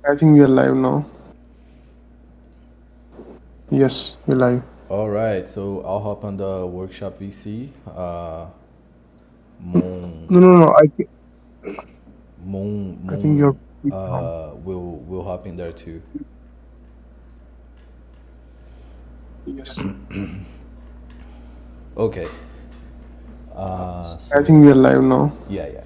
I think we are live now. Yes, we're live. All right, so I'll hop on the workshop VC. Moon, No, no, no. Moon, I think you're Moon. wrong. Will hop in there too. Yes. Okay. I think So we are live now. yeah.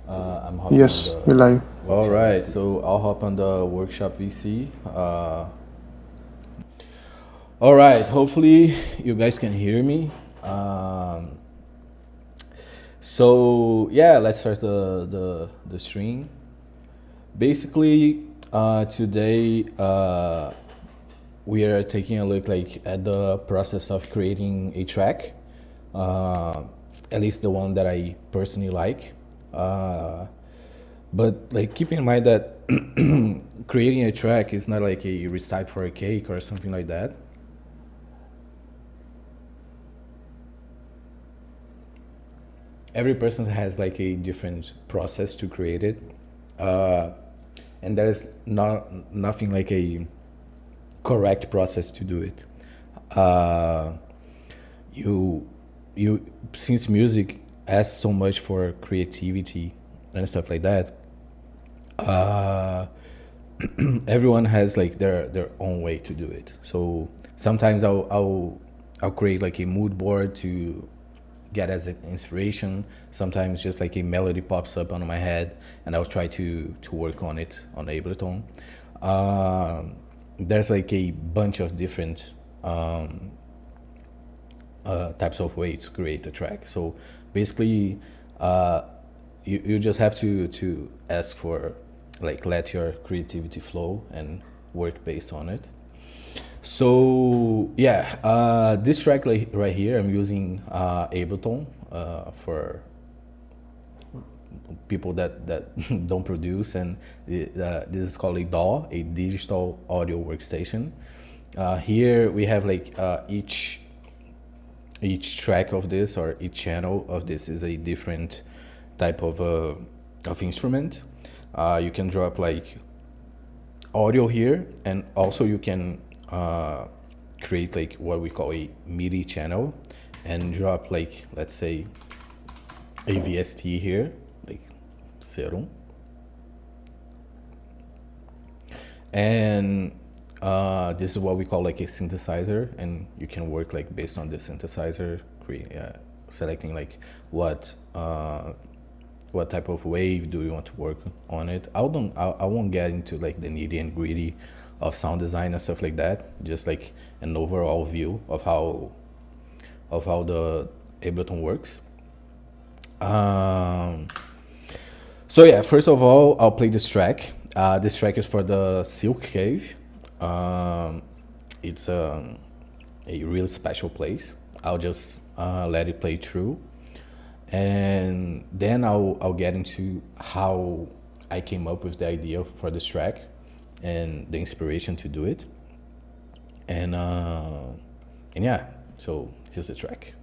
I'm hopping on Yes, the we're live. All right, so I'll hop on the workshop VC. All right, hopefully you guys can hear me. So yeah, let's start the stream. Basically, today we are taking a look like at the process of creating a track, uh, at least the one that I personally like. But like keep in mind that creating a track is not like a recipe for a cake or something like that. Every person has like a different process to create it, uh, and there is nothing like a correct process to do it. Uh, you you since music asks so much for creativity and stuff like that. Uh, Everyone has like their own way to do it. So sometimes I'll create like a mood board to get as an inspiration. Sometimes just like a melody pops up on my head, and I'll try to work on it on Ableton. There's like a bunch of different types of ways to create a track. So basically, uh, you just have to ask for like let your creativity flow and work based on it. So yeah, this track right here, I'm using Ableton for people that don't produce, and this is called a DAW, a digital audio workstation. Here we have like each track of this or each channel of this is a different type of instrument. You can drop like audio here, and also you can create like what we call a MIDI channel and drop like, let's say, a VST here, like serum, and this is what we call like a synthesizer, and you can work like based on the synthesizer, selecting like what what type of wave do you want to work on it. I won't get into like the nitty and gritty of sound design and stuff like that. Just like an overall view of how the Ableton works. Um, so yeah, first of all, I'll play this track. This track is for the Silk Cave. Um, it's a really special place. I'll just let it play through, and then I'll get into how I came up with the idea for this track and the inspiration to do it, and yeah. So here's the track.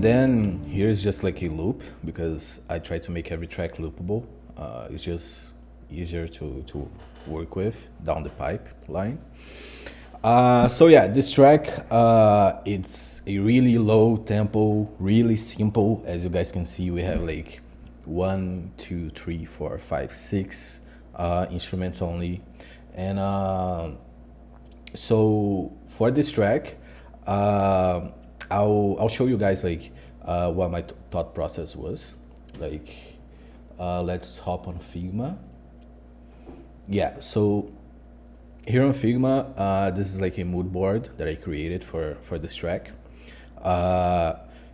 then here's just like a loop because I try to make every track loopable. It's just easier to work with down the pipeline. So yeah, this track, it's a really low tempo, really simple. As you guys can see, we have like 1, 2, 3, 4, 5, 6 instruments only. And so for this track, I'll show you guys like what my thought process was. Like, let's hop on Figma. Yeah, so here on Figma, this is like a mood board that I created for this track.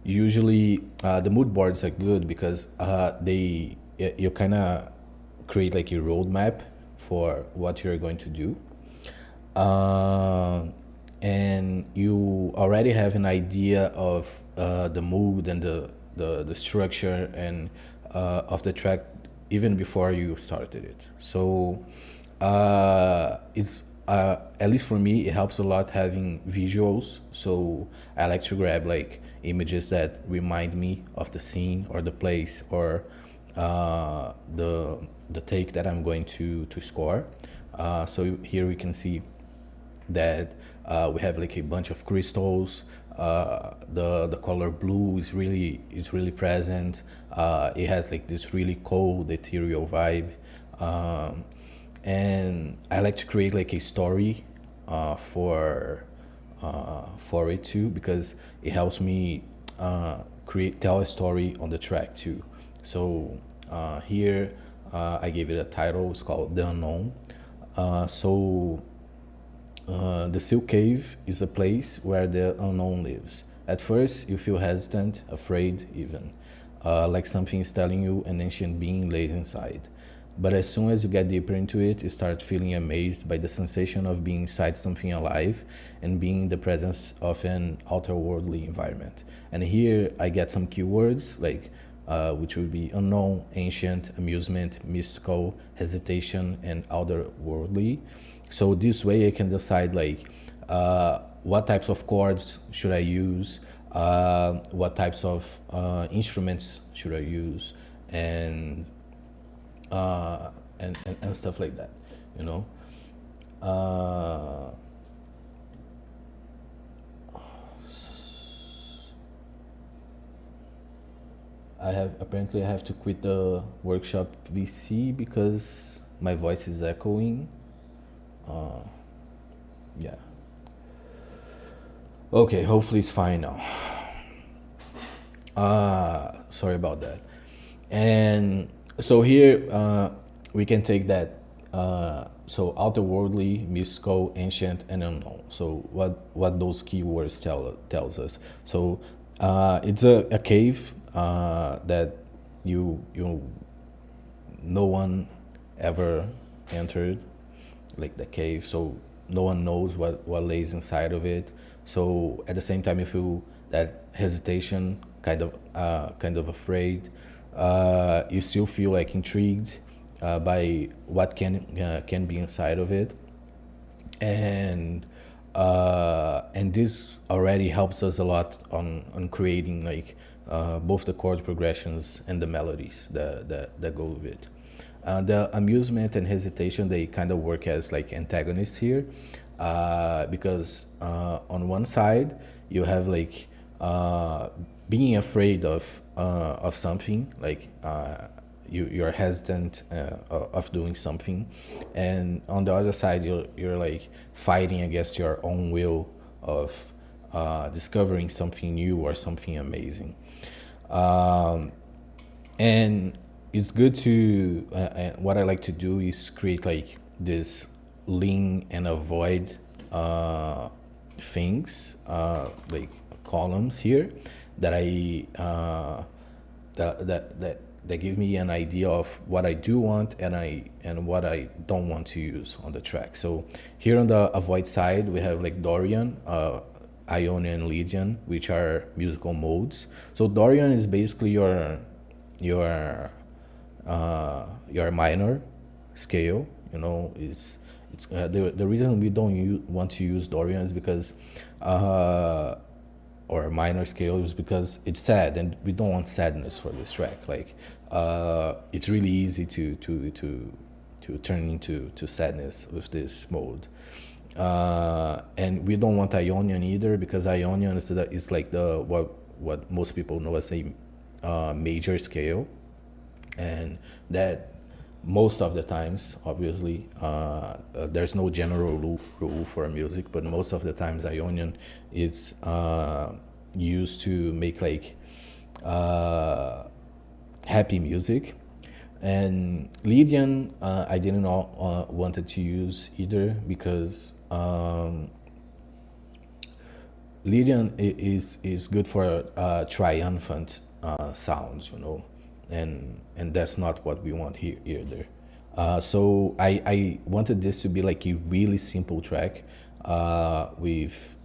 Usually, the mood boards are good because you kind of create like a roadmap for what you're going to do. And you already have an idea of the mood and the structure and of the track even before you started it. So it's at least for me, it helps a lot having visuals. So I like to grab like images that remind me of the scene or the place or the take that I'm going to score. So here we can see that we have like a bunch of crystals. The color blue is really present. It has like this really cold ethereal vibe, and I like to create like a story for it too because it helps me tell a story on the track too. So here I gave it a title. It's called The Unknown. The Silk Cave is a place where the unknown lives. At first, you feel hesitant, afraid even, like something is telling you an ancient being lays inside. But as soon as you get deeper into it, you start feeling amazed by the sensation of being inside something alive and being in the presence of an outerworldly environment. And here I get some keywords like which would be unknown, ancient, amusement, mystical, hesitation, and otherworldly. So this way I can decide like what types of chords should I use, what types of instruments should I use, and and stuff like that, you know. I have to quit the workshop VC because my voice is echoing. Yeah. Okay, hopefully it's fine now. Sorry about that. And so here we can take that. So outerworldly, mystical, ancient, and unknown. So what those keywords tells us. So it's a cave that you no one ever entered, like the cave. So no one knows what lays inside of it. So at the same time, you feel that hesitation, kind of afraid. You still feel like intrigued by what can be inside of it, and this already helps us a lot on creating like both the chord progressions and the melodies that go with it. The amusement and hesitation, they kind of work as like antagonists here, because on one side you have like being afraid of something, like you're hesitant of doing something, and on the other side you're like fighting against your own will of discovering something new or something amazing. And it's good to what I like to do is create like this lean and avoid things, like columns here that I that give me an idea of what I do want and what I don't want to use on the track. So here on the avoid side we have like Dorian, Ionian, and Lydian, which are musical modes. So Dorian is basically your minor scale. You know, is the reason we don't want to use Dorian is because or minor scale is because it's sad, and we don't want sadness for this track. Like, it's really easy to turn into to sadness with this mode. And we don't want Ionian either, because Ionian is like the what most people know as a major scale, and that most of the times, obviously, there's no general rule for music, but most of the times Ionian is used to make like happy music. And Lydian, I didn't wanted to use either, because Lydian is good for triumphant sounds, and that's not what we want here either. So I wanted this to be like a really simple track, with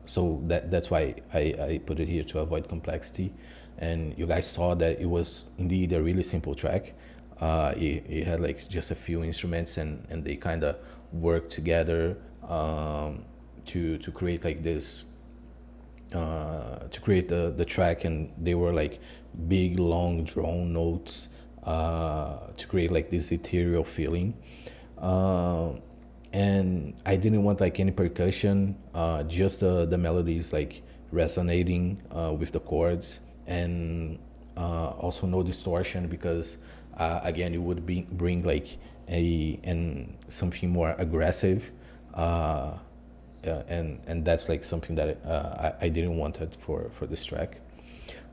so that's why I put it here, to avoid complexity. And you guys saw that it was indeed a really simple track. It had like just a few instruments, and they kind of worked together, to create like this, to create the track. And they were like big long drone notes, to create like this ethereal feeling. And I didn't want like any percussion, just the melodies like resonating with the chords, and also no distortion, because again, it would bring like and something more aggressive, and that's like something that I didn't want it for this track.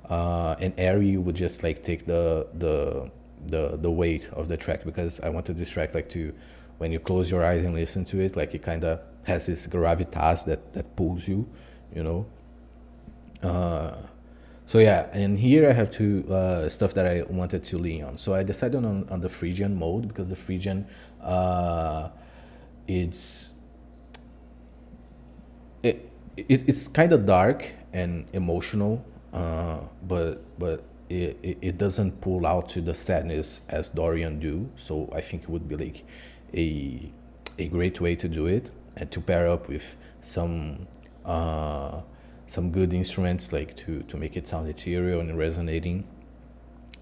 And airy would just like take the weight of the track, because I wanted this track like to, when you close your eyes and listen to it, like it kind of has this gravitas that pulls you, you know. So yeah, and here I have two stuff that I wanted to lean on. So I decided on the Phrygian mode, because the Phrygian, it's it's kind of dark and emotional, but it doesn't pull out to the sadness as Dorian do. So I think it would be like a great way to do it, and to pair up with some good instruments, like to make it sound ethereal and resonating.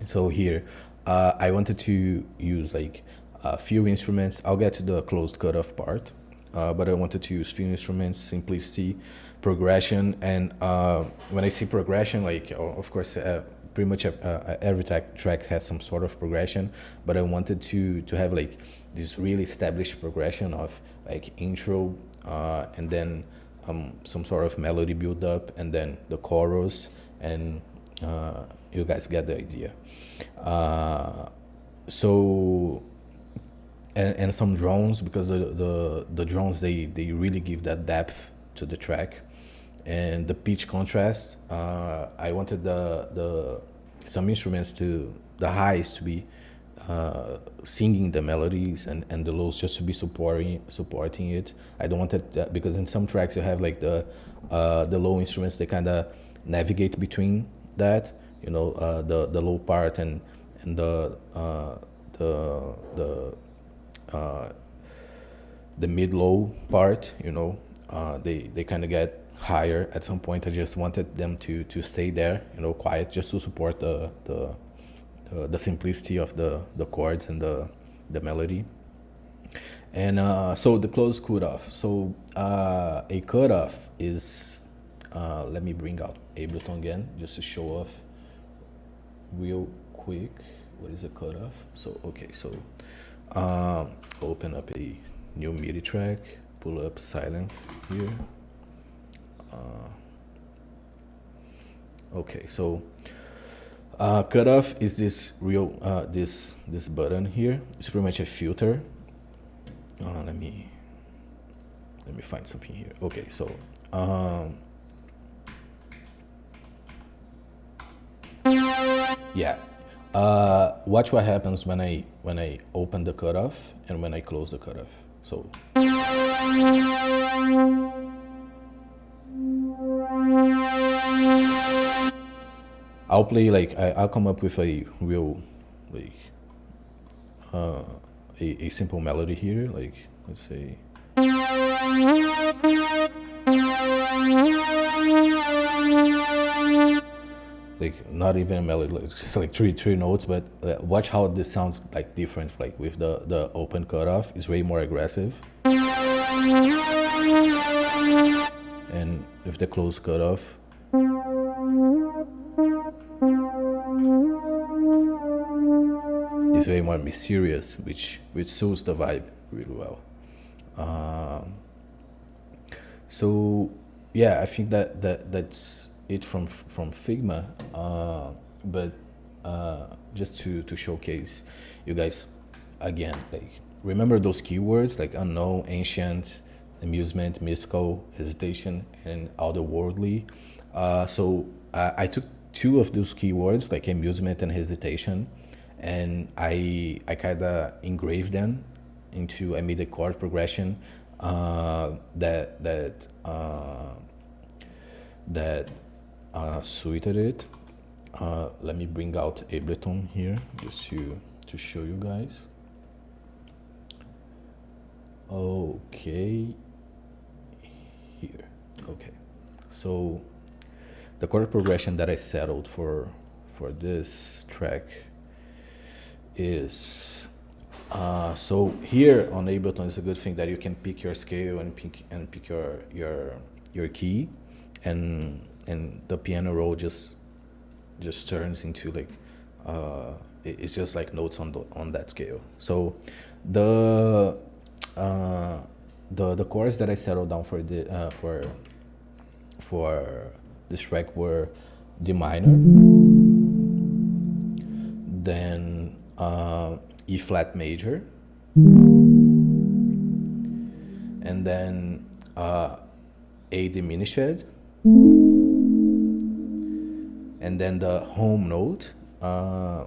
So here, I wanted to use like a few instruments. I'll get to the closed cutoff part, but I wanted to use few instruments, simplicity, progression, and when I say progression, like of course, pretty much every track has some sort of progression, but I wanted to have like this really established progression of like intro, and then some sort of melody build up, and then the chorus, and you guys get the idea. So and some drones, because the drones, they really give that depth to the track, and the pitch contrast. I wanted the some instruments to the highs to be singing the melodies, and the lows just to be supporting it. I don't want it that, because in some tracks you have like the low instruments, they kind of navigate between that, the low part and the the mid low part, they kind of get higher at some point. I just wanted them to stay there, quiet, just to support the simplicity of the chords and the melody. And so the close cutoff. So a cutoff is, let me bring out Ableton again just to show off real quick what is a cutoff. So okay, so open up a new MIDI track, pull up Silence here. Okay, so cutoff is this real this button here. It's pretty much a filter. Let me find something here. Okay, so yeah, watch what happens when I open the cutoff and when I close the cutoff. So I'll play like I'll come up with a real like a simple melody here, like let's say. like not even a melody, like just like three notes. But watch how this sounds like different. Like with the open cutoff, is way more aggressive, and with the closed cutoff, it's way more mysterious, which suits the vibe really well. So yeah, I think that's it from Figma. But just to showcase you guys again, like remember those keywords like unknown, ancient, amusement, mystical, hesitation, and otherworldly. So I took two of those keywords like amusement and hesitation, and I kind of engraved them into. I made a chord progression that suited it. Let me bring out Ableton here just to show you guys. Okay, here. Okay, so the chord progression that I settled for this track is so here on Ableton is a good thing that you can pick your scale and pick your key, and the piano roll just turns into like it's just like notes on that scale. So the chords that I settled down for the for this track were D minor, then E flat major, and then A diminished, and then the home note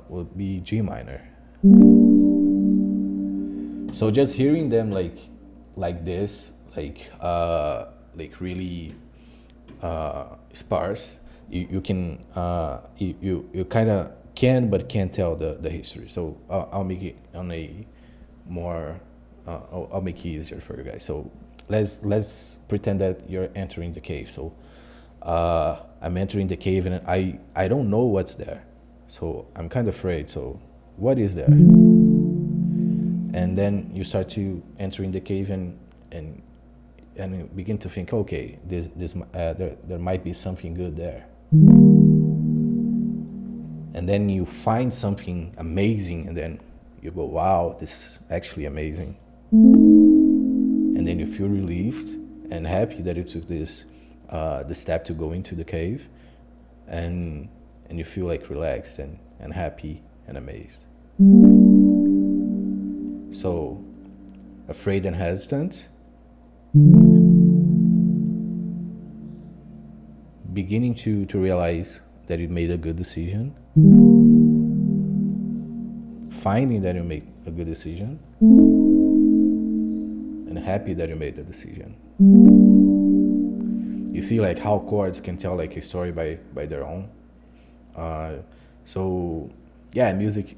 would be G minor. So just hearing them like this, like really sparse, you can you kind of can but can't tell the history. So I'll make it on a more I'll make it easier for you guys. So let's pretend that you're entering the cave. So I'm entering the cave and I don't know what's there, so I'm kind of afraid. So what is there? And then you start to enter in the cave and you begin to think, okay, there might be something good there. And then you find something amazing, and then you go, wow, this is actually amazing. And then you feel relieved and happy that you took this the step to go into the cave, and you feel like relaxed and happy and amazed. So afraid and hesitant, beginning to realize that you made a good decision, finding that you made a good decision, and happy that you made the decision. You see like how chords can tell like a story by their own. So yeah, making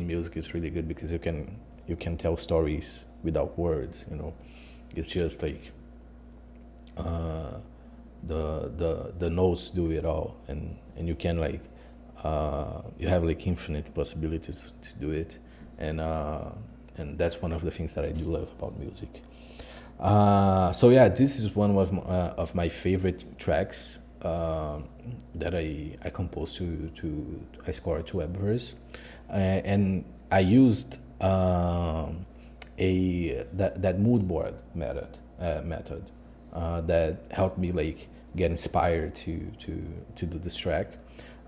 music is really good because you can tell stories without words. You know, it's just like the notes do it all, and you can like you have like infinite possibilities to do it, and that's one of the things that I do love about music. So yeah, this is one of my favorite tracks that I composed I scored to Webaverse, and I used that mood board method that helped me like get inspired to do this track.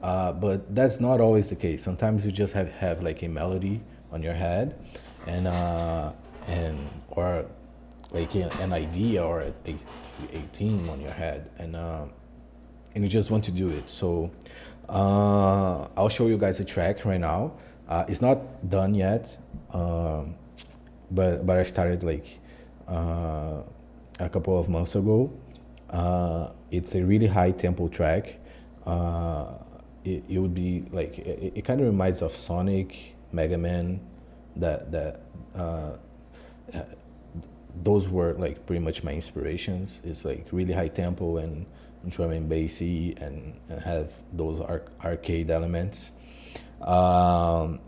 But that's not always the case. Sometimes you just have like a melody on your head, and or like an idea or a theme on your head, and you just want to do it. So I'll show you guys a track right now. It's not done yet, but I started like a couple of months ago. It's a really high tempo track. It would be like it kind of reminds of Sonic, Mega Man, that those were like pretty much my inspirations. It's like really high tempo and drum and bassy, and have those arcade elements. Um,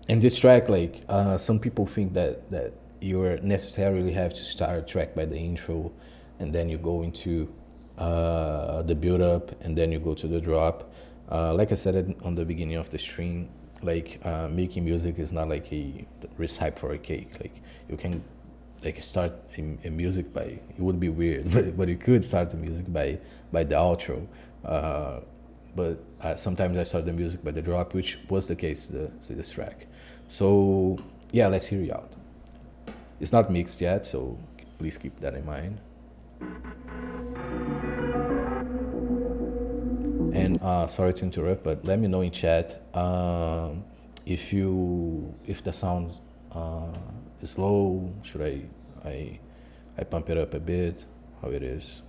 and this track, like some people think that you necessarily have to start a track by the intro, and then you go into the build up, and then you go to the drop. Like I said on the beginning of the stream, like making music is not like a recipe for a cake. Like you can like start a music by, it would be weird, but you could start the music by the outro. But sometimes I start the music by the drop, which was the case to this track. So yeah, let's hear it out. It's not mixed yet, so please keep that in mind. And sorry to interrupt, but let me know in chat if the sound is low. Should I pump it up a bit? How it is?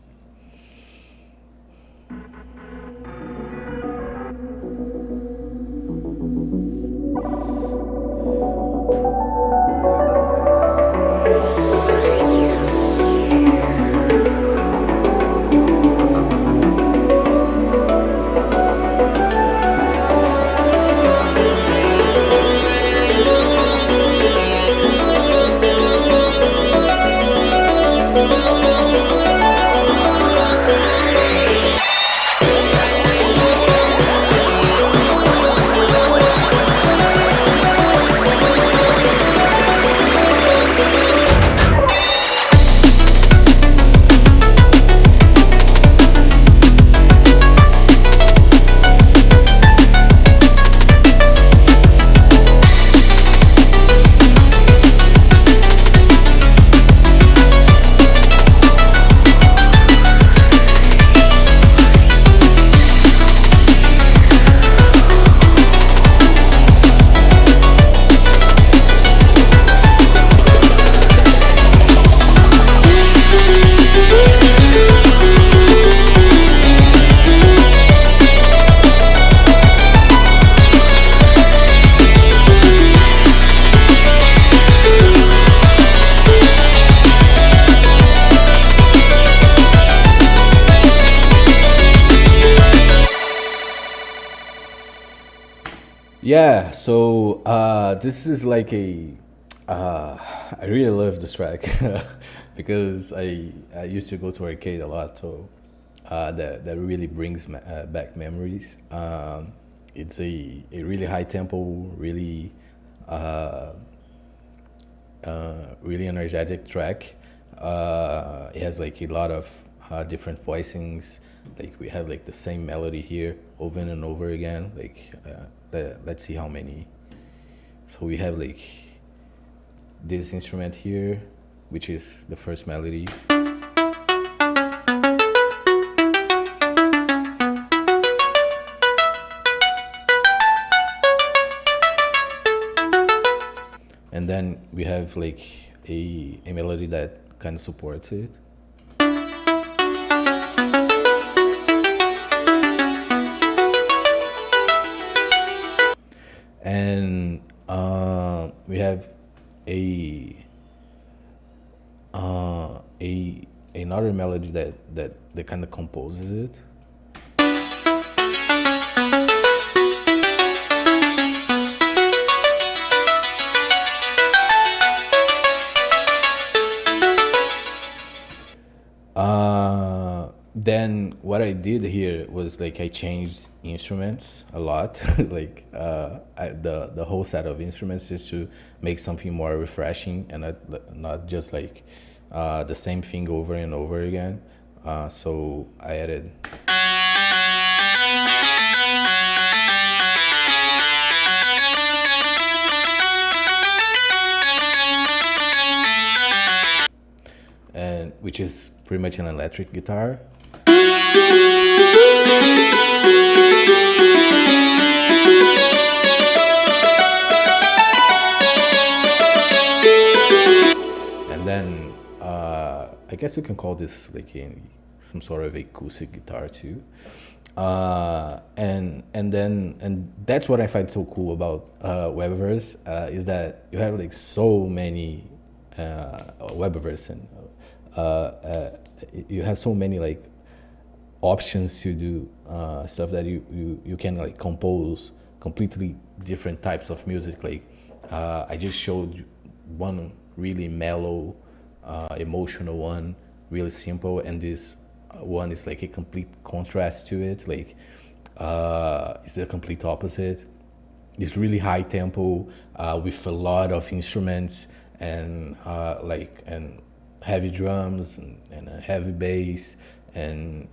Yeah, so this is like I really love this track because I used to go to arcade a lot, so that really brings back memories. It's a really high tempo, really energetic track. It has like a lot of different voicings. Like we have like the same melody here over and over again. Like let's see how many. So we have like this instrument here, which is the first melody. And then we have like a melody that kind of supports it. And we have another melody that kind of composes it. Then what I did here was like I changed instruments a lot, like the whole set of instruments, just to make something more refreshing and not just like the same thing over and over again. So I added. And which is pretty much an electric guitar. And then I guess you can call this like some sort of acoustic guitar too. And that's what I find so cool about Webaverse, is that you have like so many Webaverse, and you have so many like options to do stuff that you can like compose completely different types of music. Like I just showed you one really mellow, emotional one, really simple, and this one is like a complete contrast to it. Like it's the complete opposite. It's really high tempo with a lot of instruments and and heavy drums and a heavy bass, and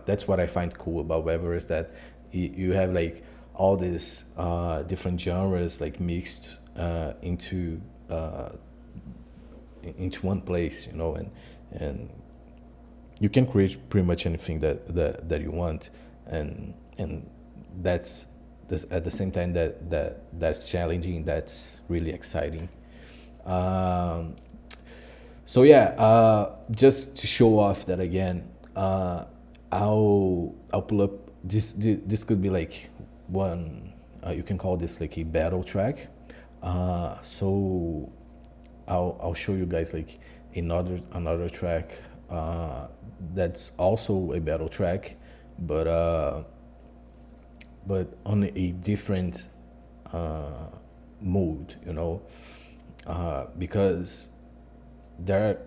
that's what I find cool about Weber is that you have like all these different genres like mixed into one place, you know, and you can create pretty much anything that you want, and that's at the same time that's challenging, that's really exciting. Um, so yeah, just to show off that again, I'll pull up this could be like one, you can call this like a battle track. So I'll show you guys like another track that's also a battle track, but on a different mode, you know, because there are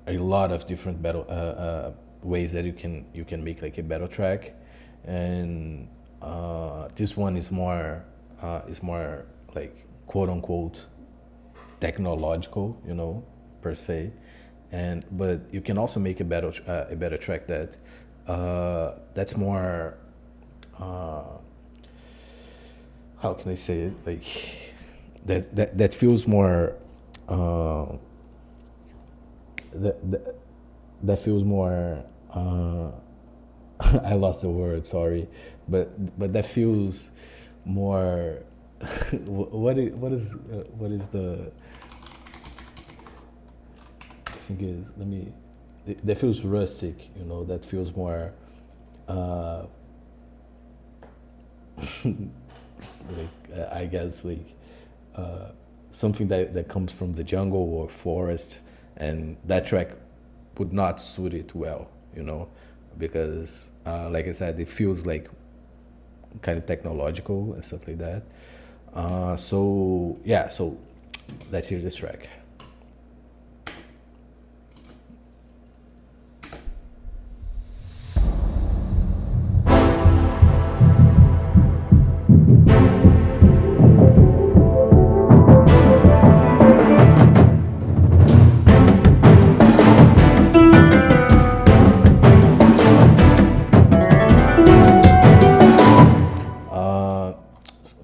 a lot of different battle ways that you can make like a battle track, and this one is more like quote unquote technological, you know, per se, and but you can also make a better track that that's more how can I say it, like that feels more that that feels more I lost the word, sorry, but that feels more what is the thing is, let me, that feels rustic, you know, that feels more like I guess like something that comes from the jungle or forest, and that track would not suit it well, you know, because like I said, it feels like kind of technological and stuff like that. So yeah, so let's hear this track.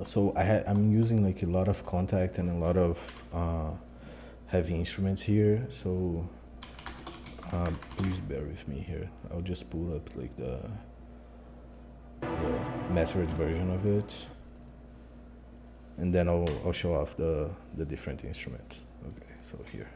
So I'm using like a lot of contact and a lot of heavy instruments here. So please bear with me here. I'll just pull up like the mastered version of it, and then I'll show off the different instruments. Okay, so here.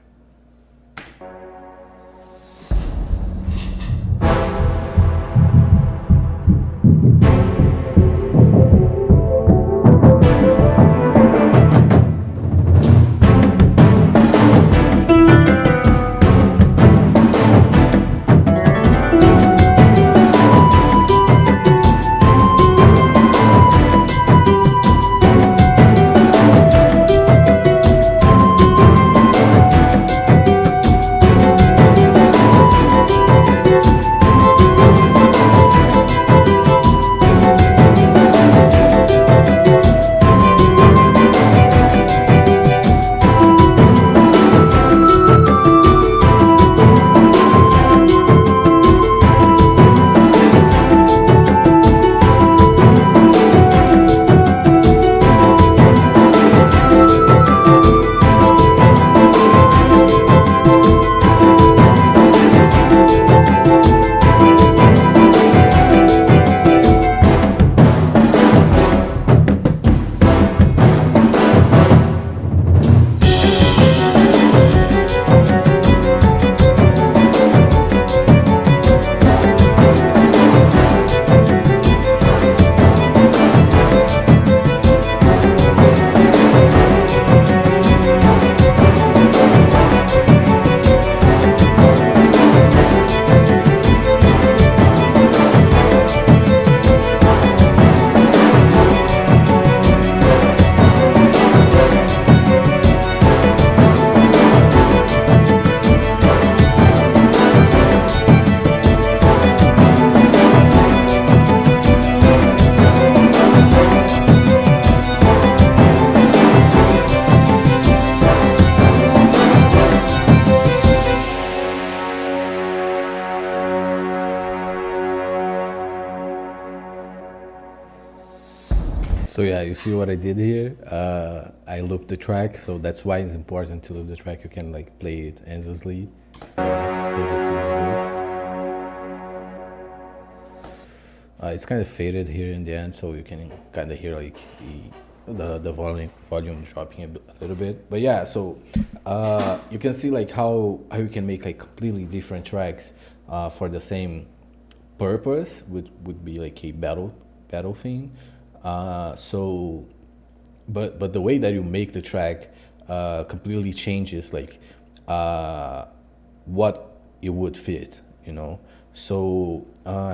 So yeah, you see what I did here? I looped the track, so that's why it's important to loop the track. You can like play it endlessly. Here's a series loop. It's kind of faded here in the end, so you can kind of hear like the volume dropping a little bit. But yeah, so you can see like how you can make like completely different tracks for the same purpose, would be like a battle thing. So but the way that you make the track completely changes like what it would fit, you know. So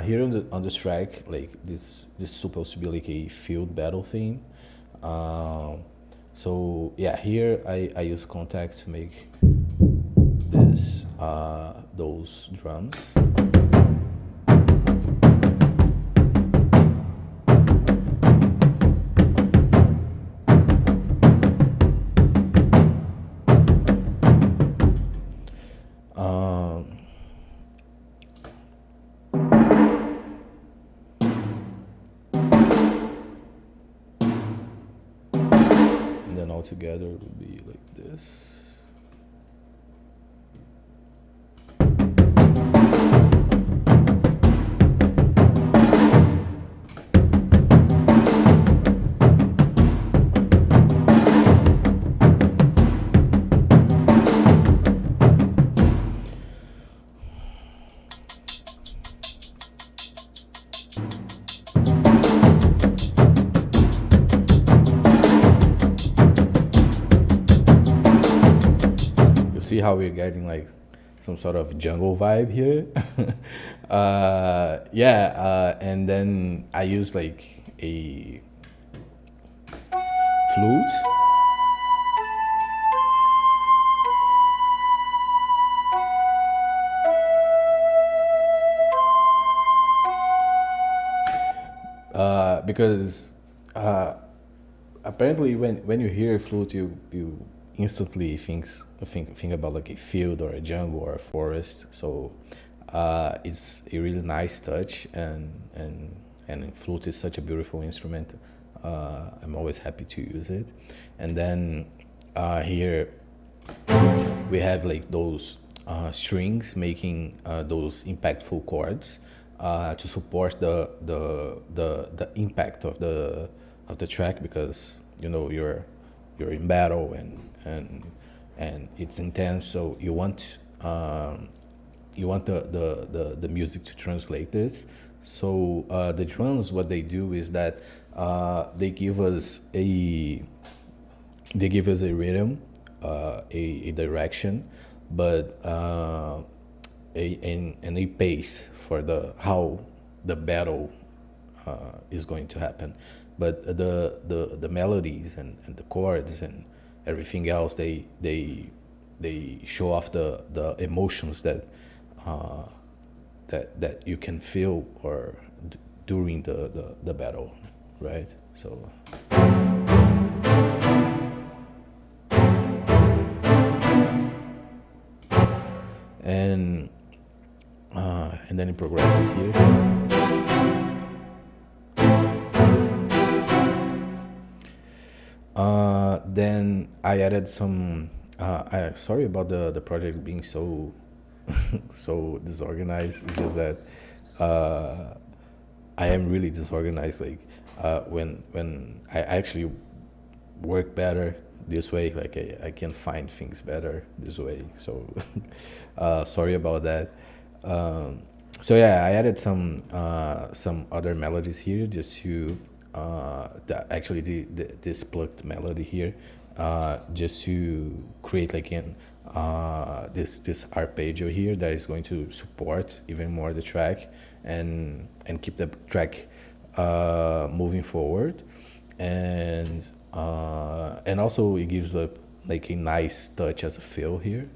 here on the track, like this is supposed to be like a field battle theme. So yeah, here I use Contact to make this those drums. And then all together it would be like this. You see how we're getting like some sort of jungle vibe here. And then I use like a flute. Because apparently when you hear a flute, you instantly think about like a field or a jungle or a forest. So it's a really nice touch, and flute is such a beautiful instrument. I'm always happy to use it. And then here we have like those strings making those impactful chords to support the impact of the track, because you know you're in battle and it's intense, so you want the music to translate this. So the drums, what they do is that they give us a rhythm, a direction, but a pace for how the battle is going to happen. But the melodies and the chords and everything else, they show off the emotions that that you can feel or during the battle, right? So. And then it progresses here. Then I added some. Sorry about the project being so so disorganized. It's just that I am really disorganized. Like when I actually work better this way, like I can find things better this way. So sorry about that. So yeah, I added some other melodies here just to actually this plucked melody here, just to create like this arpeggio here that is going to support even more the track and keep the track moving forward, and also it gives like a nice touch as a fill here.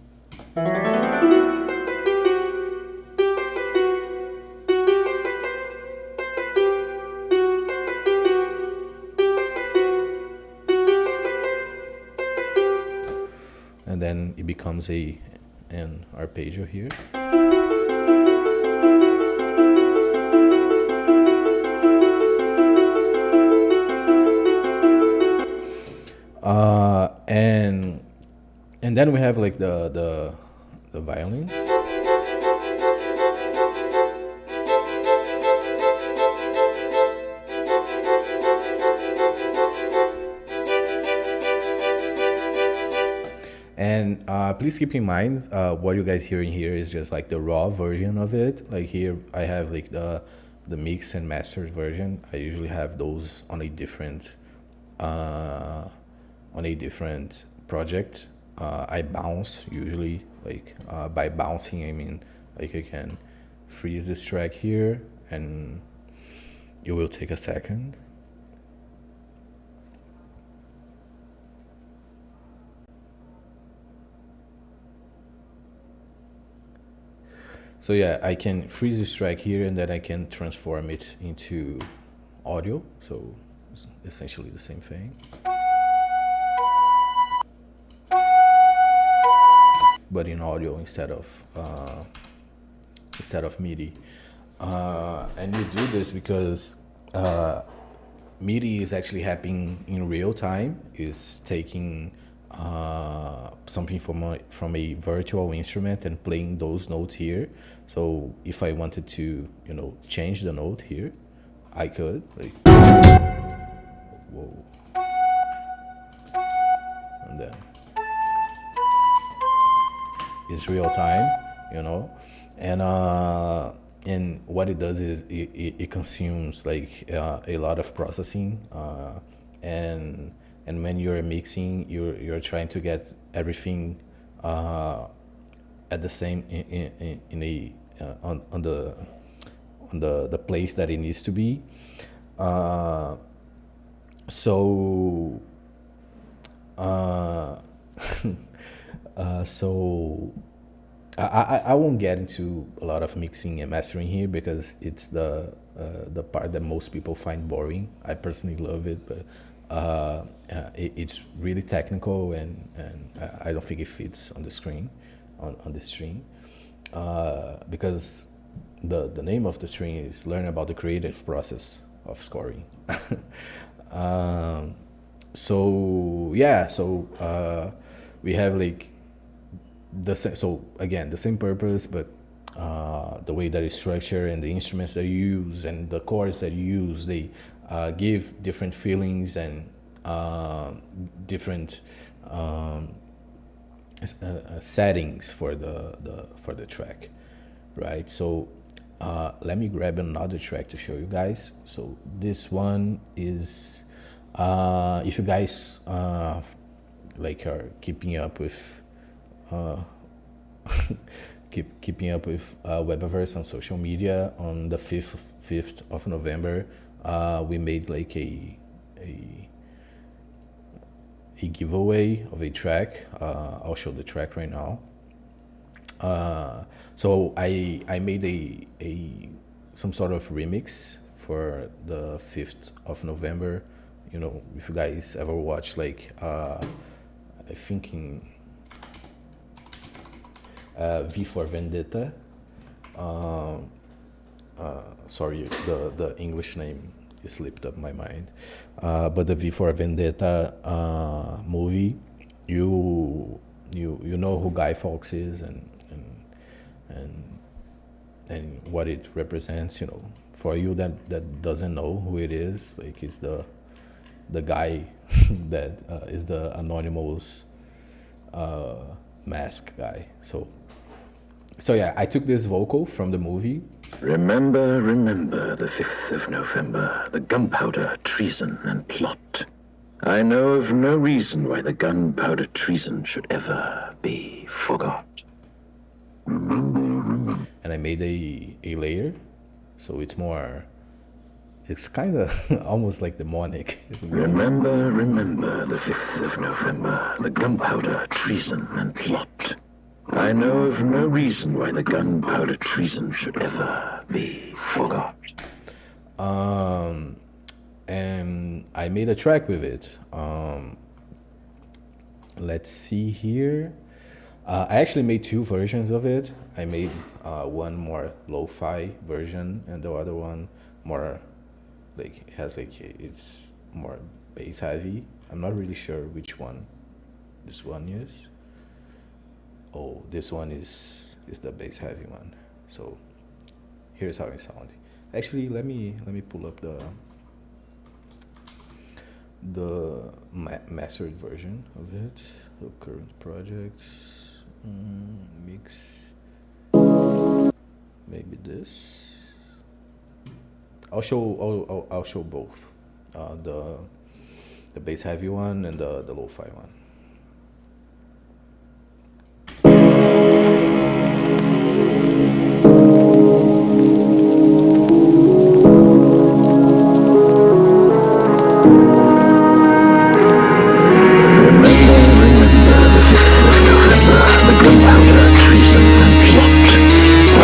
And then it becomes an arpeggio here. And then we have like the violins. And please keep in mind, what you guys hearing here is just like the raw version of it. Like here, I have like the mix and mastered version. I usually have those uh, on a different project. I bounce usually, like by bouncing, I mean like I can freeze this track here, and it will take a second. So yeah, I can freeze this track here, and then I can transform it into audio. So it's essentially the same thing, but in audio instead of MIDI. And you do this because MIDI is actually happening in real time. Is taking something from a virtual instrument and playing those notes here. So if I wanted to, change the note here, I could. Like, whoa, and then it's real time, and what it does is it consumes like a lot of processing, and when you're mixing, you're trying to get everything at the same in a on the place that it needs to be. Uh, so uh, so I won't get into a lot of mixing and mastering here because it's the part that most people find boring. I personally love it, but it's really technical, and I don't think it fits on the screen, on the stream, because the name of the stream is learn about the creative process of scoring. um, so yeah, we have like so again the same purpose, but the way that it's structured and the instruments that you use and the chords that you use, they give different feelings and different settings for the track, right? So let me grab another track to show you guys. So this one is if you guys like are keeping up with keeping up with Webaverse on social media, on the 5th of November, we made like a giveaway of a track. I'll show the track right now. So I made a some sort of remix for the 5th of November. If you guys ever watch like I think in V for Vendetta. Sorry, the English name slipped up my mind. But the V for Vendetta movie, you know who Guy Fawkes is, and what it represents. For you that doesn't know who it is, like he's the guy that is the Anonymous mask guy. So yeah, I took this vocal from the movie. Remember, remember the 5th of November, the gunpowder, treason, and plot. I know of no reason why the gunpowder treason should ever be forgot. And I made a layer, so it's kind of almost like demonic. Remember, remember the 5th of November, the gunpowder, treason, and plot. I know of no reason why the gunpowder treason should ever be forgot. And I made a track with it. Let's see here. I actually made two versions of it. I made one more lo-fi version, and the other one more like it's more bass heavy. I'm not really sure which one this one is. oh, this one is the bass heavy one. So here's how it sounds. Actually, let me pull up the mastered version of it. The current project, mix, maybe this. I'll show both, the bass heavy one and the lo-fi one.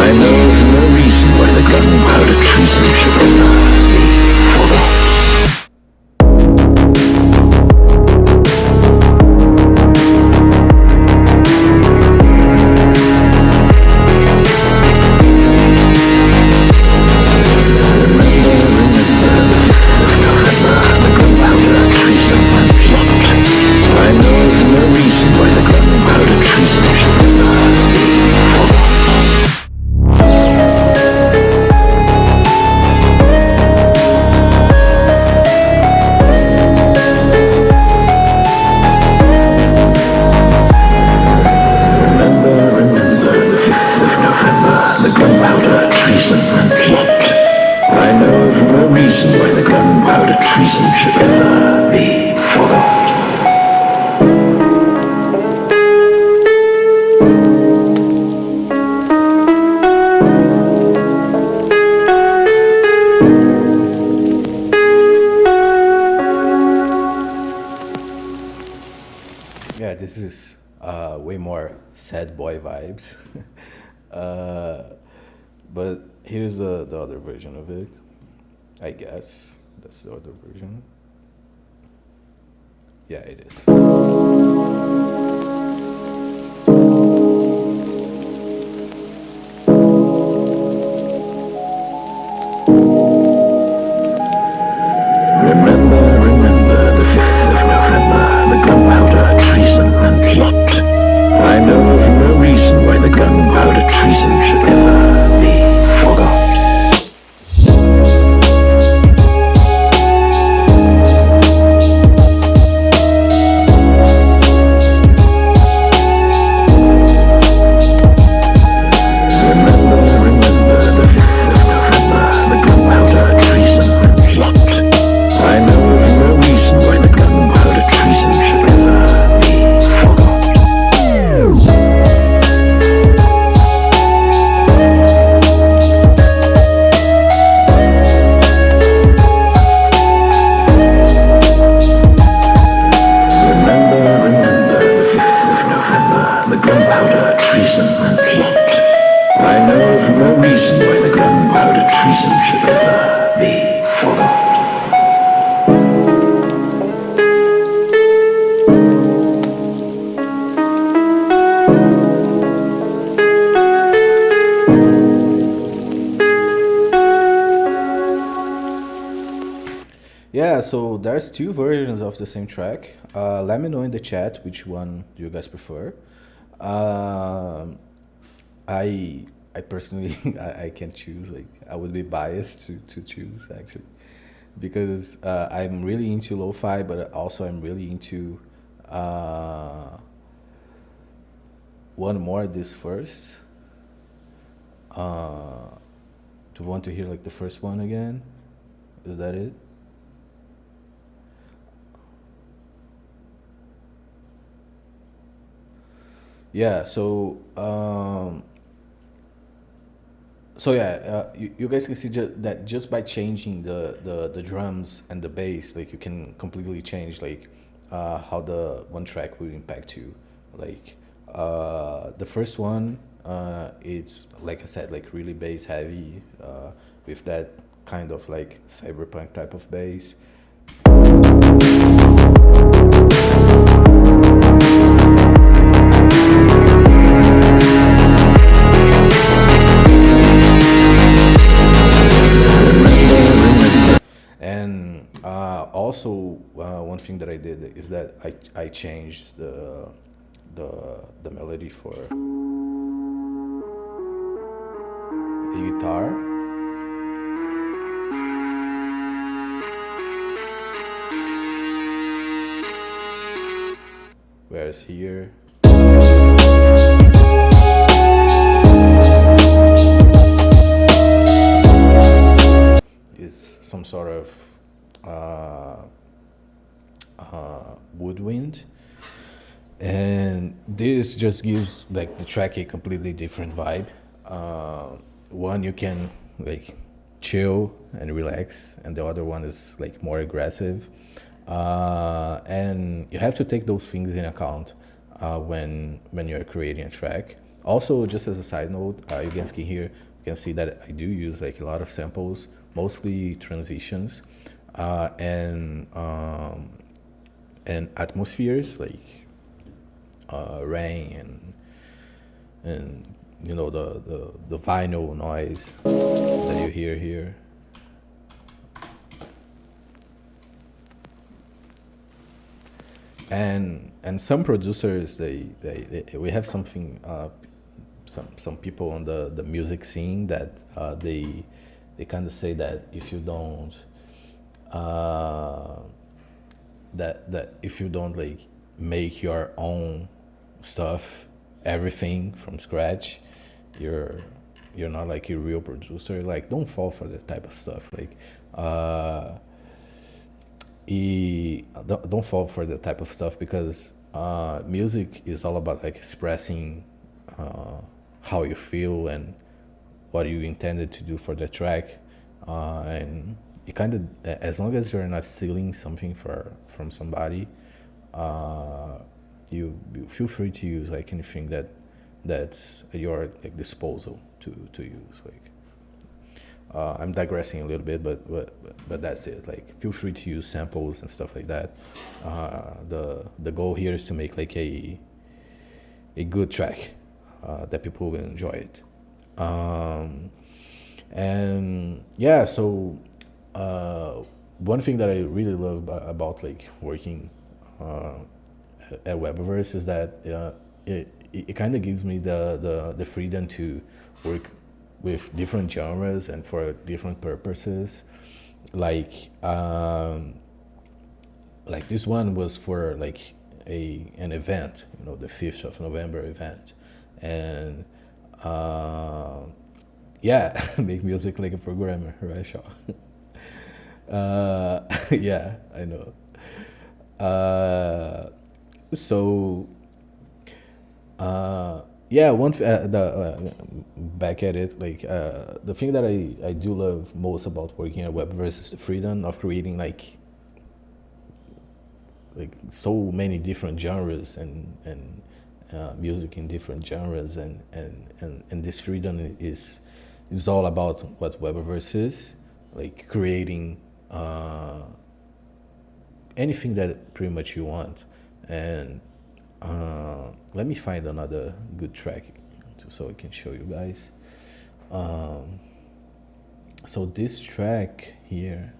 I know of no reason why the gunpowder treason should ever be forgotten. I know of no reason why the gunpowder treason should ever be forgotten. Remember the 5th of November, the gunpowder treason and plot. I know of no reason why the gunpowder treason should ever be forgotten. Yeah, this is way more sad boy vibes. But here's the other version of it. I guess that's the other version. Yeah, it is. Remember the 5th of November, the gunpowder treason and plot. I know of no reason why the gunpowder treason should ever be forgotten. Remember the 5th of November, the gunpowder treason and plot. I know of no reason why the gunpowder treason should ever be forgotten. Remember the 5th of November, the gunpowder treason and plot. I know of no reason why the gunpowder treason should ever be forgotten. Yeah, so there's two versions of the same track. Let me know in the chat which one do you guys prefer. Um I personally I can't choose. Like I would be biased to choose actually, because I'm really into lo-fi, but also I'm really into one more this first. Do you want to hear like the first one again? Is that it? Yeah. So yeah, you guys can see that just by changing the drums and the bass, like you can completely change like how the one track will impact you. Like the first one, it's like I said, like really bass heavy, with that kind of like cyberpunk type of bass. And also, one thing that I did is that I changed the melody for the guitar. Whereas here is some sort of woodwind, and this just gives like the track a completely different vibe. One you can like chill and relax, and the other one is like more aggressive, and you have to take those things in account when you're creating a track. Also, just as a side note, you can see here, you can see that I do use like a lot of samples, mostly transitions, and atmospheres like rain and you know the vinyl noise that you hear here. And some producers they we have something some people on the music scene that they kind of say that if you don't that if you don't like make your own stuff, everything from scratch, you're not like a real producer. Like, don't fall for that type of stuff. Like don't fall for that type of stuff, because music is all about like expressing how you feel and what you intended to do for the track, and you kind of, as long as you're not stealing something from somebody, you feel free to use like anything that's at your like disposal to use. Like I'm digressing a little bit, but that's it. Like, feel free to use samples and stuff like that. The goal here is to make like a good track that people will enjoy it. And yeah, so one thing that I really love about like working at Webaverse is that it kind of gives me the freedom to work with different genres and for different purposes. Like this one was for like an event, you know, the 5th of November event, and yeah, make music like a programmer, right, Shaw? Yeah, I know. So yeah, back at it, like the thing that I do love most about working at Webaverse is the freedom of creating like so many different genres and music in different genres, and this freedom is all about what Webaverse is, like creating anything that pretty much you want. And let me find another good track so I can show you guys. So this track here,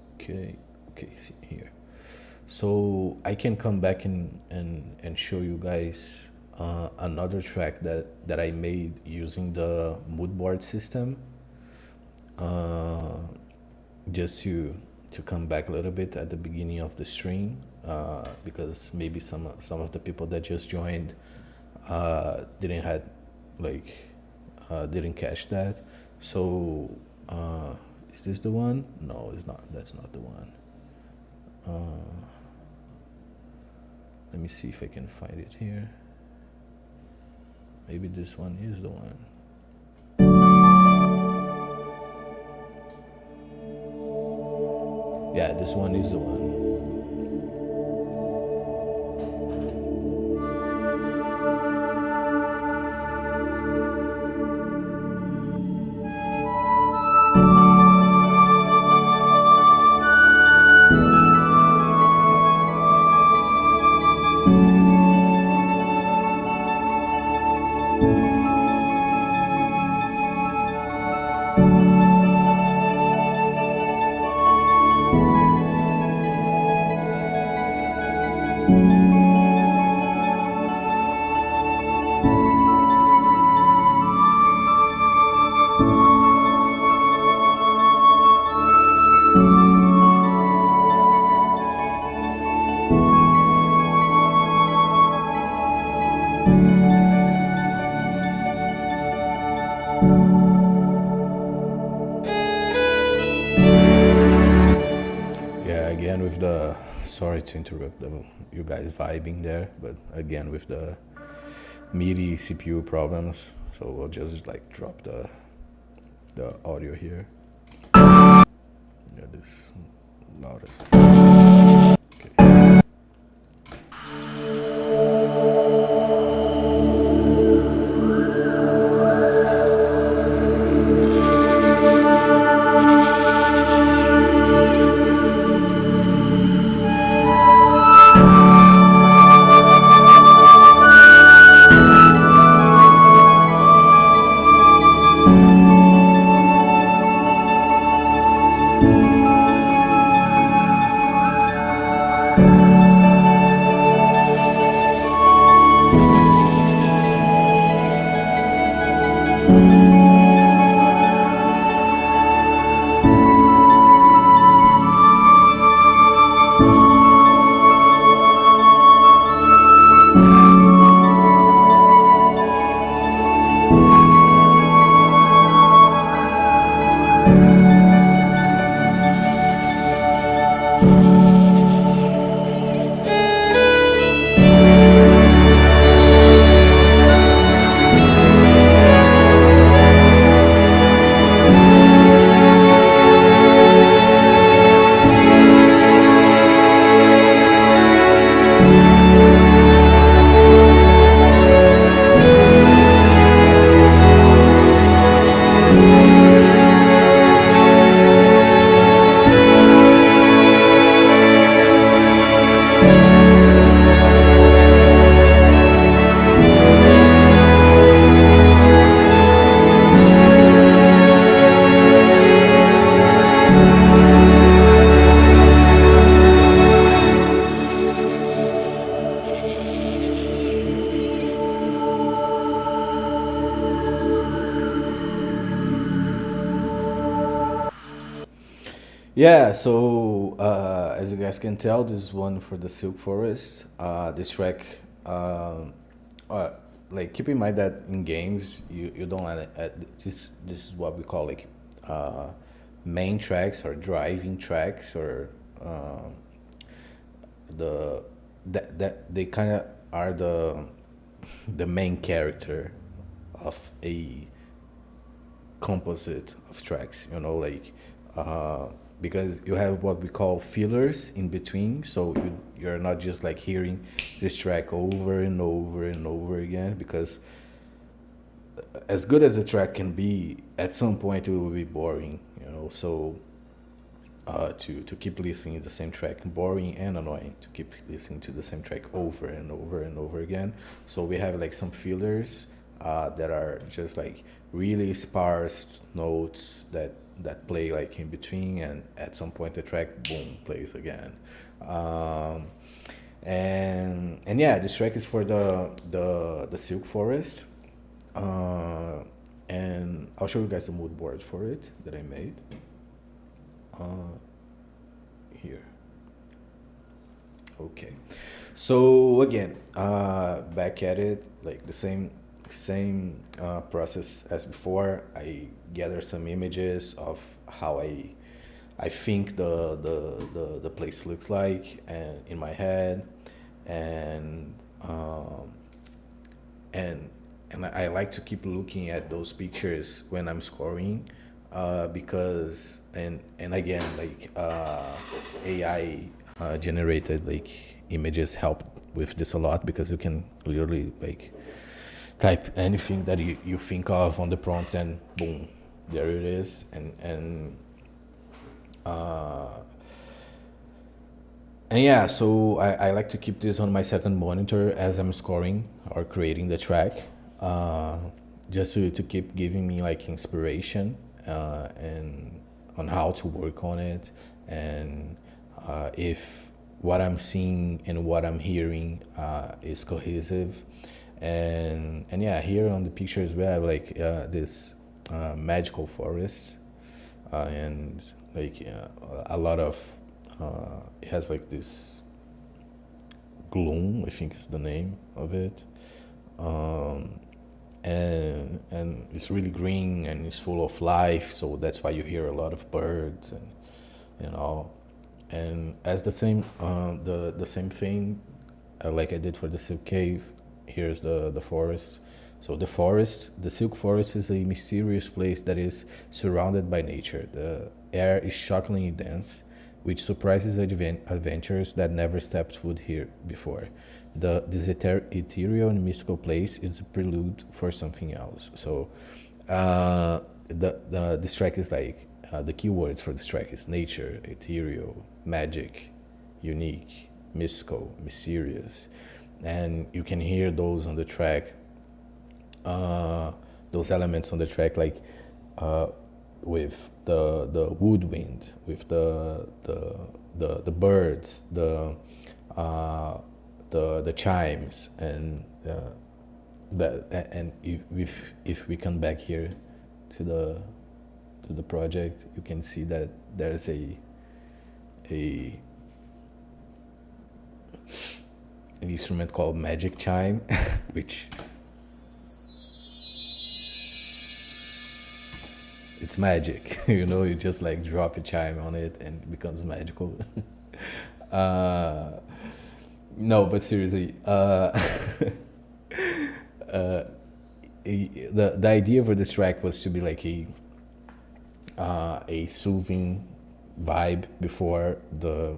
okay, see here. So I can come back and show you guys another track that I made using the mood board system. Just to come back a little bit at the beginning of the stream, because maybe some of the people that just joined didn't catch that. So is this the one? No, it's not. That's not the one. Let me see if I can find it here. Maybe this one is the one. Yeah, this one is the one. again with the, sorry to interrupt you guys vibing there, but again with the MIDI CPU problems, so we'll just like drop the audio here. Yeah, this loudest. Okay. Yeah, so as you guys can tell, this is one for the Silk Forest. This track, uh, like keep in mind that in games you don't add this is what we call like main tracks or driving tracks or the that they kind of are the main character of a composite of tracks, you know, like because you have what we call fillers in between, so you're not just like hearing this track over and over and over again, because as good as a track can be, at some point it will be boring, you know. So to keep listening to the same track, boring and annoying to keep listening to the same track over and over and over again. So we have like some fillers that are just like really sparse notes that play like in between, and at some point the track boom plays again. And yeah, this track is for the Silk Forest. And I'll show you guys the mood board for it that I made here. Okay, so again, back at it, like the same process as before. I gather some images of how I think the place looks like, and in my head, and and I like to keep looking at those pictures when I'm scoring, because and again, like AI generated like images help with this a lot, because you can literally like type anything that you think of on the prompt, and boom, there it is. And yeah, so I like to keep this on my second monitor as I'm scoring or creating the track, just to keep giving me like inspiration, and on how to work on it, and if what I'm seeing and what I'm hearing is cohesive. And yeah, here on the pictures we have like this magical forest, and like a lot of it has like this gloom, I think is the name of it, and it's really green and it's full of life, so that's why you hear a lot of birds and you know. And as the same thing, like I did for the Silk Cave, here's the forest. So the Silk Forest is a mysterious place that is surrounded by nature. The air is shockingly dense, which surprises adventurers that never stepped foot here before. This ethereal and mystical place is a prelude for something else. So, this track is like the keywords for this track is nature, ethereal, magic, unique, mystical, mysterious, and you can hear those on the track, those elements on the track, like with the woodwind, with the birds, the chimes, and and if we come back here to the project, you can see that there's a an instrument called magic chime, which it's magic. You know, you just like drop a chime on it and it becomes magical. uh, no, but seriously, the idea for this track was to be like a soothing vibe before the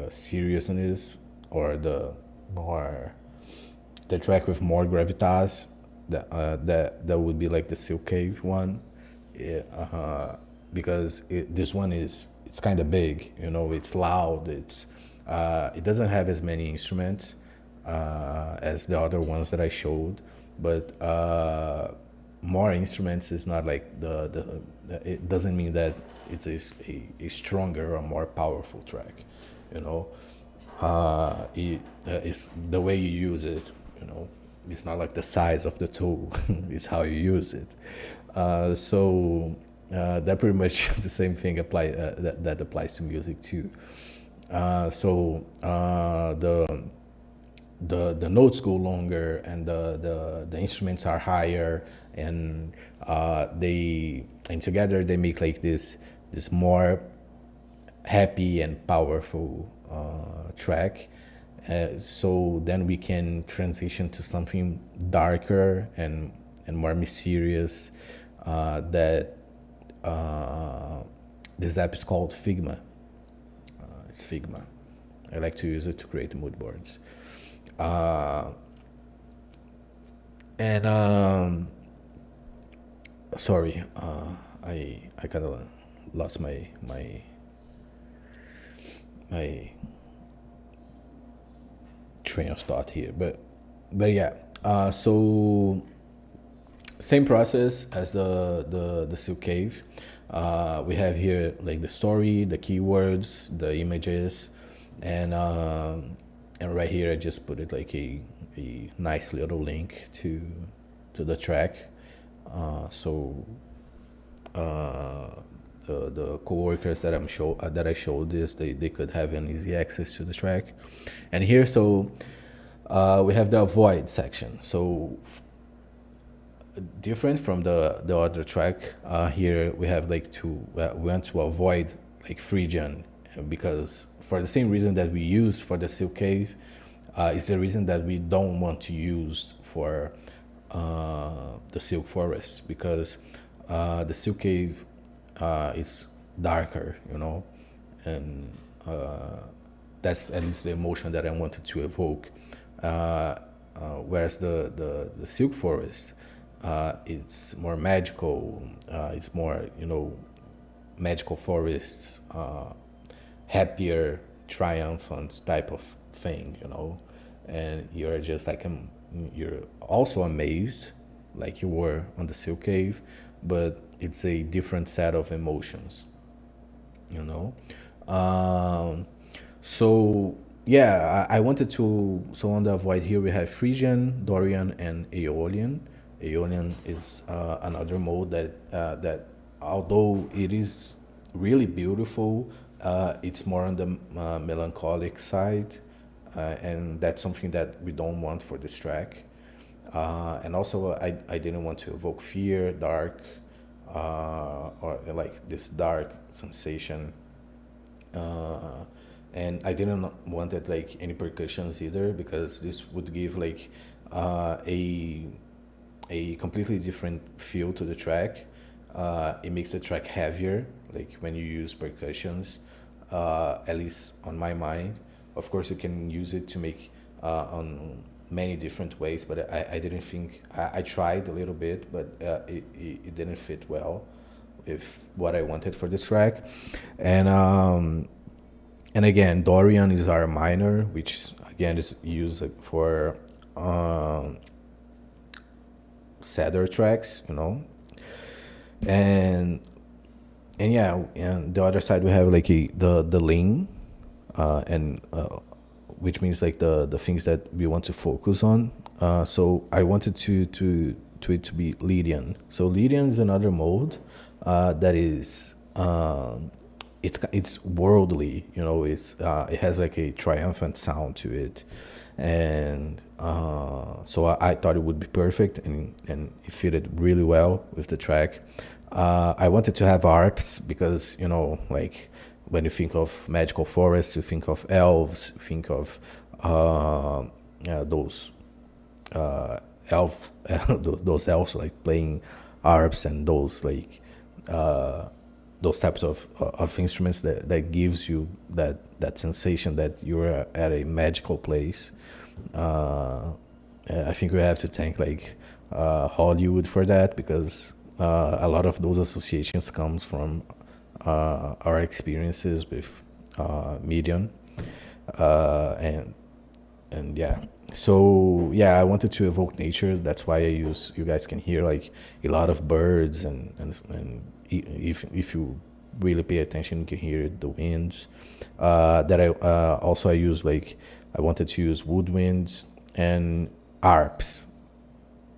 seriousness, or more the track with more gravitas, that would be like the Silk Cave one. Yeah, because this one it's kind of big, you know, it's loud, it doesn't have as many instruments as the other ones that I showed, but more instruments is not like it doesn't mean that it's a stronger or more powerful track, you know. It's the way you use it, you know. It's not like the size of the tool, it's how you use it. That pretty much the same thing that applies to music too. The notes go longer, and the instruments are higher, and together they make like this more happy and powerful track. So then we can transition to something darker and more mysterious, that this app is called Figma. It's Figma. I like to use it to create mood boards. Sorry, I kind of lost my train of thought here, but yeah. So same process as the Silk Cave. We have here like the story, the keywords, the images, and right here I just put it like a nice little link to the track. The coworkers that I showed this, they could have an easy access to the track. And here, we have the avoid section. So different from the other track, here we have like we want to avoid like Phrygian, because for the same reason that we used for the Silk Cave, is the reason that we don't want to use for the Silk Forest, because the Silk Cave is darker, you know, and that's at least the emotion that I wanted to evoke. Whereas the Silk Forest, it's more magical. It's more, you know, magical forests, happier, triumphant type of thing, you know. And you're just like, you're also amazed, like you were on the Silk Cave, but it's a different set of emotions, you know. So yeah, I wanted to. So on the avoid here we have Frisian, Dorian, and Aeolian. Aeolian is another mode that although it is really beautiful, it's more on the melancholic side, and that's something that we don't want for this track. And also, I didn't want to evoke fear, dark, or like this dark sensation. and I didn't wanted like any percussions either, because this would give like a completely different feel to the track. It makes the track heavier, like when you use percussions. At least on my mind. Of course, you can use it to make on many different ways, but I didn't think I tried a little bit, but it didn't fit well with what I wanted for this track, and um, and again, Dorian is our minor, which again is used for um, sadder tracks, and yeah, and the other side we have like the lean, and which means like the things that we want to focus on. So I wanted to it to be Lydian. So Lydian is another mode that is it's worldly, it's it has like a triumphant sound to it, and so I thought it would be perfect, and it fitted really well with the track. I wanted to have harps because like when you think of magical forests, you think of elves, you think of those elf those elves like playing harps, and those types of instruments that gives you that sensation that you're at a magical place. I think we have to thank like Hollywood for that, because a lot of those associations comes from our experiences with Medium, and yeah. So yeah, I wanted to evoke nature. That's why I use. You guys can hear like a lot of birds, if you really pay attention, you can hear the winds. That I use like I wanted to use woodwinds and harps.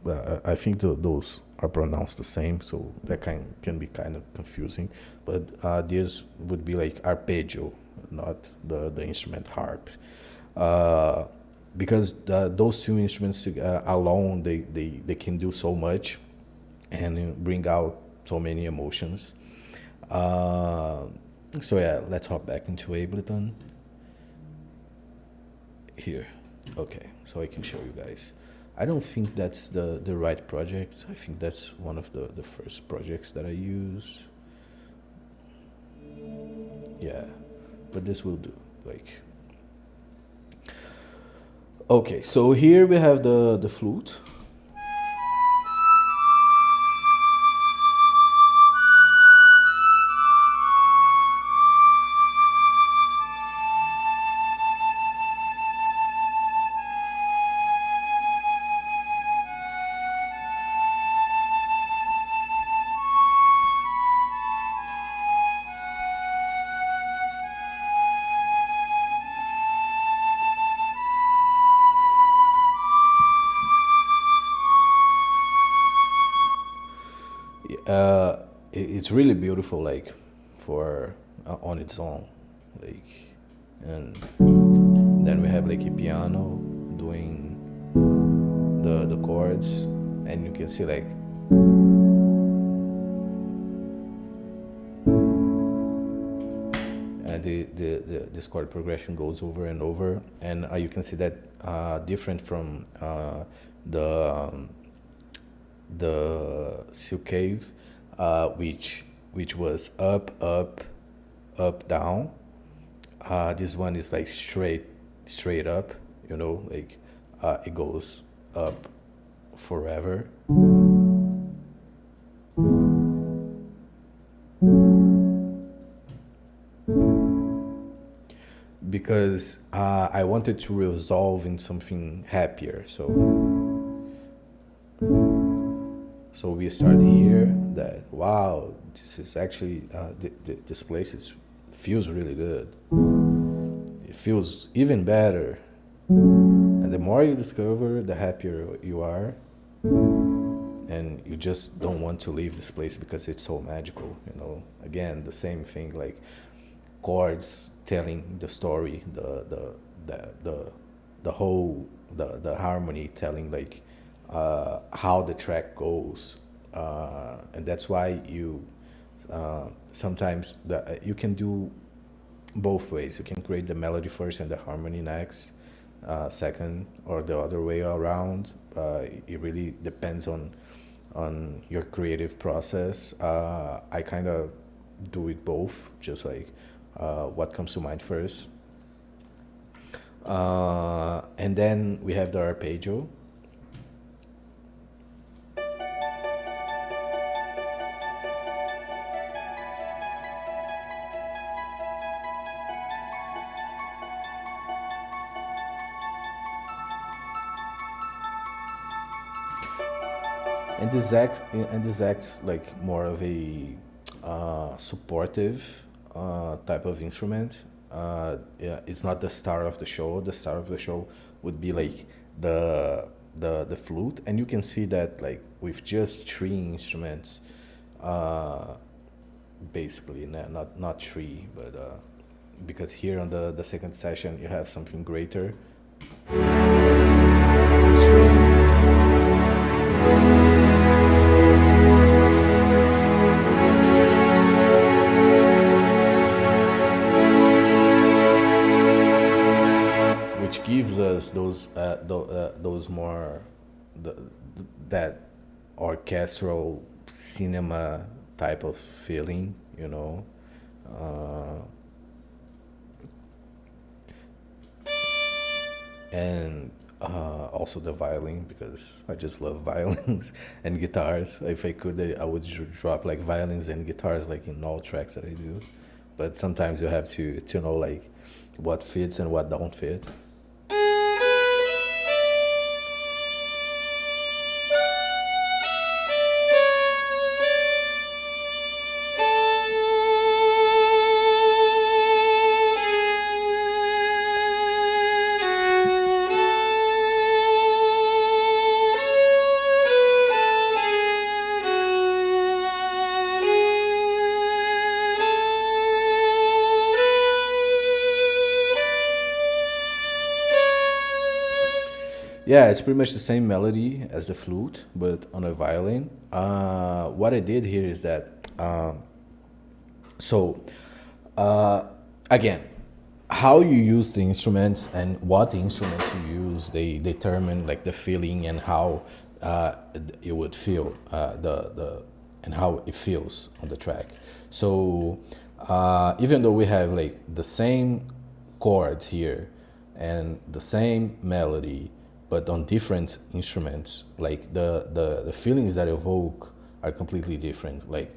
I think those are pronounced the same, so that can be kind of confusing. But this would be like arpeggio, not the instrument harp, because those two instruments alone they can do so much and bring out so many emotions. Uh, so yeah, let's hop back into Ableton here. Okay, so I can show you guys. I don't think that's the right project. I think that's one of the first projects that I used. Yeah, but this will do. Like, okay, so here we have the flute. It's really beautiful, like for on its own, like, and then we have like a piano doing the chords, and you can see like this chord progression goes over and over, and you can see that different from the the Silk Cave, which was up, up, up, down. This one is like straight up. Like it goes up forever. Because I wanted to resolve in something happier. So we start here. That wow, this is actually this place feels really good. It feels even better, and the more you discover, the happier you are, and you just don't want to leave this place because it's so magical. Again, the same thing, like chords telling the story, the whole the harmony telling like how the track goes, and that's why you sometimes you can do both ways. You can create the melody first and the harmony next, second, or the other way around. It really depends on your creative process. I kind of do it both, just like what comes to mind first. And then we have the arpeggio. And this acts like more of a supportive type of instrument. Yeah, it's not the star of the show. The star of the show would be like the flute, and you can see that like with just three instruments, basically not three, but because here on the second session you have something greater. Strings. Which gives us those more that orchestral cinema type of feeling, you know. And also the violin, because I just love violins and guitars. If I could, I would drop like violins and guitars like in all tracks that I do. But sometimes you have to know like what fits and what don't fit. Yeah, it's pretty much the same melody as the flute, but on a violin. What I did here is that, so again, how you use the instruments and what the instruments you use, they determine like the feeling and how it would feel, and how it feels on the track. So even though we have like the same chords here and the same melody, but on different instruments, like the feelings that evoke are completely different. Like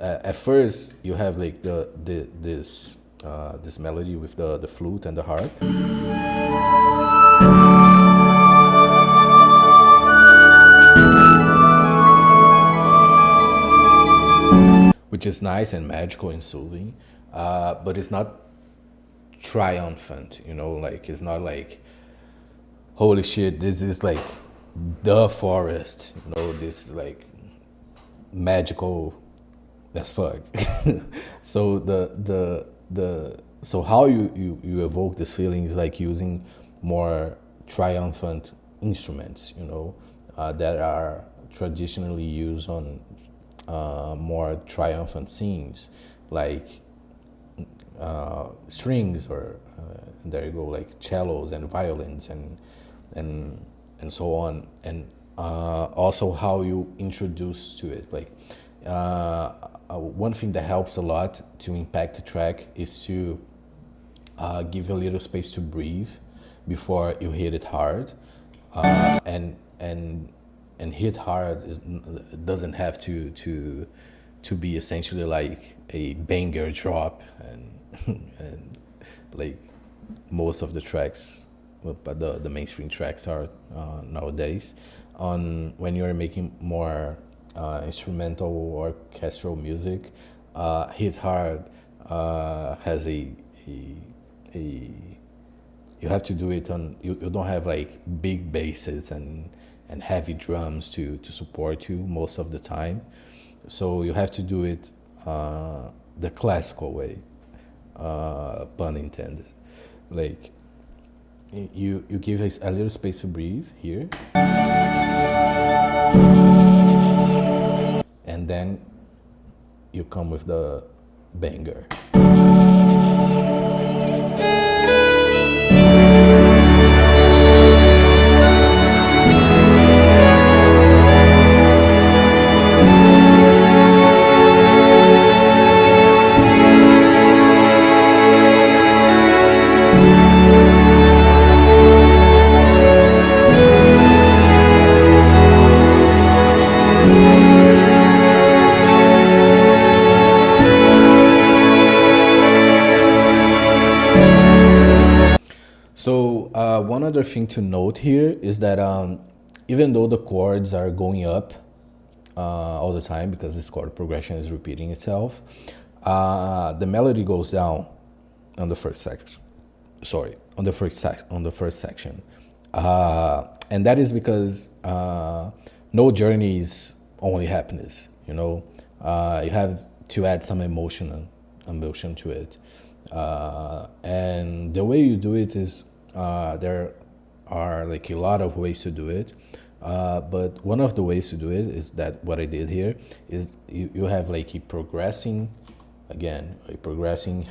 at first you have like this melody with the flute and the harp, which is nice and magical and soothing, but it's not triumphant, you know. Like it's not like, holy shit, this is like the forest, you know, this is like magical as fuck. So so how you evoke this feeling is like using more triumphant instruments, you know, that are traditionally used on more triumphant scenes, like strings, or there you go, like cellos and violins and so on. And also how you introduce to it. Like one thing that helps a lot to impact the track is to give a little space to breathe before you hit it hard, and hit hard doesn't have to be essentially like a banger drop, and like most of the tracks, but the mainstream tracks are nowadays. On when you're making more instrumental or orchestral music, hit hard has a you have to do it on, you don't have like big basses and heavy drums to support you most of the time, so you have to do it the classical way, pun intended. Like you give a little space to breathe here, and then you come with the banger. So one other thing to note here is that even though the chords are going up all the time because this chord progression is repeating itself, the melody goes down on the first section. Sorry, on the first section, and that is because no journey is only happiness. You have to add some emotion to it, and the way you do it is there are like a lot of ways to do it. But one of the ways to do it is that what I did here is you have like a progressing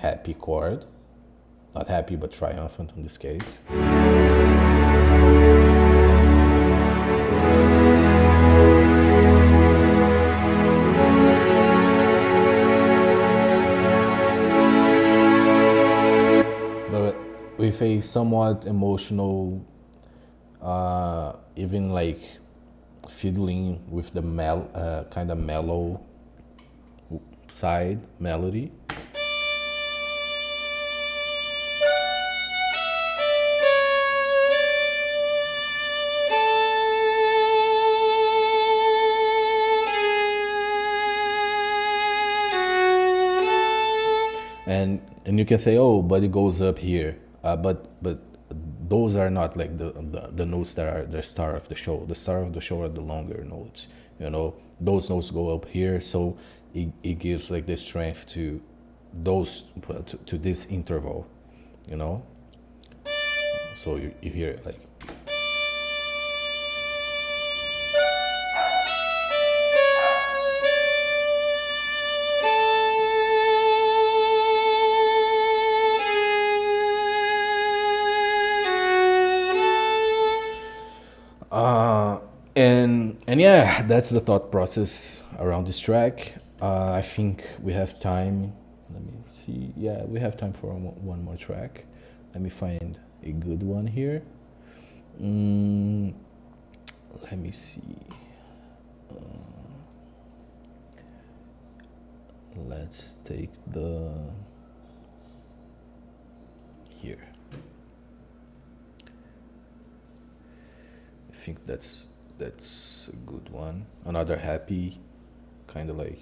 happy chord, not happy but triumphant in this case. But with a somewhat emotional, even like fiddling with the kind of mellow side melody. And you can say, oh, but it goes up here, but those are not like the notes that are the star of the show. The star of the show are the longer notes. Those notes go up here, so it gives like the strength to those to this interval. So you hear it like. And yeah, that's the thought process around this track. I think we have time. Let me see. Yeah, we have time for one more track. Let me find a good one here. Let me see. Let's take the here. I think that's a good one. Another happy, kind of like.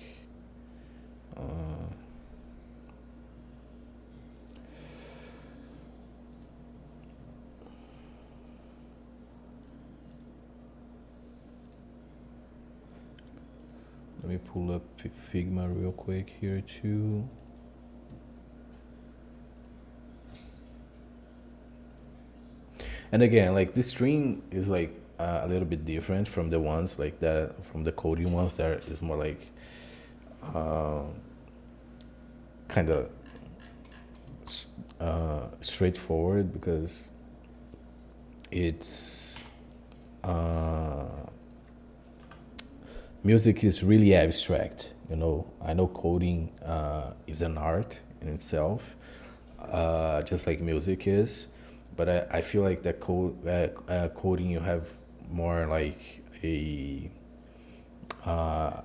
Let me pull up Figma real quick here too. And again, like this string is like a little bit different from the ones like that, from the coding ones that is more like kind of straightforward because it's music is really abstract. I know coding is an art in itself, just like music is, but I feel like that coding you have more like you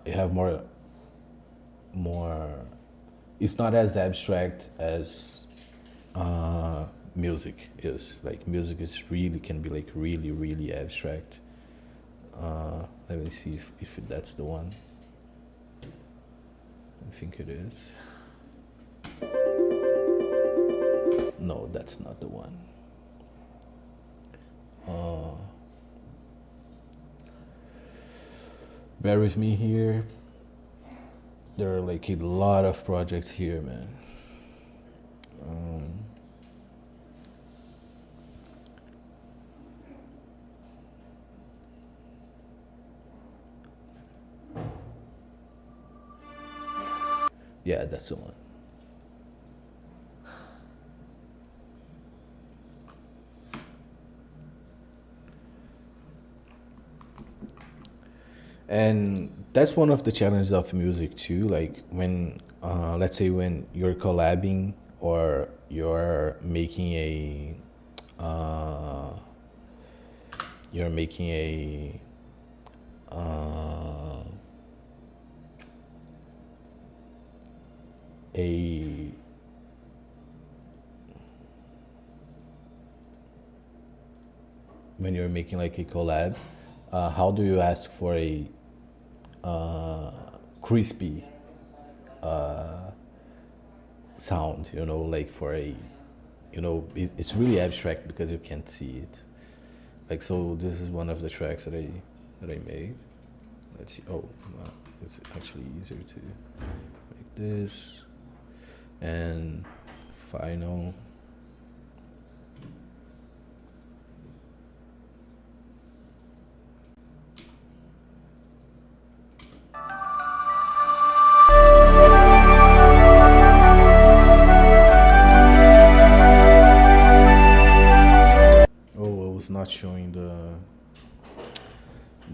have more it's not as abstract as music is. Like music is really can be like really abstract. Let me see if that's the one. I think it is. No, that's not the one. Bear with me here. There are like a lot of projects here, man. Yeah, that's the one. And that's one of the challenges of music too. Like when, let's say, when you're collabing or you're making uh, you're making uh, a when you're making like a collab, how do you ask for a crispy sound? You know, like for a, it's really abstract because you can't see it. Like, so this is one of the tracks that I made. Let's see. Oh, well, it's actually easier to make this and final. Oh, I was not showing the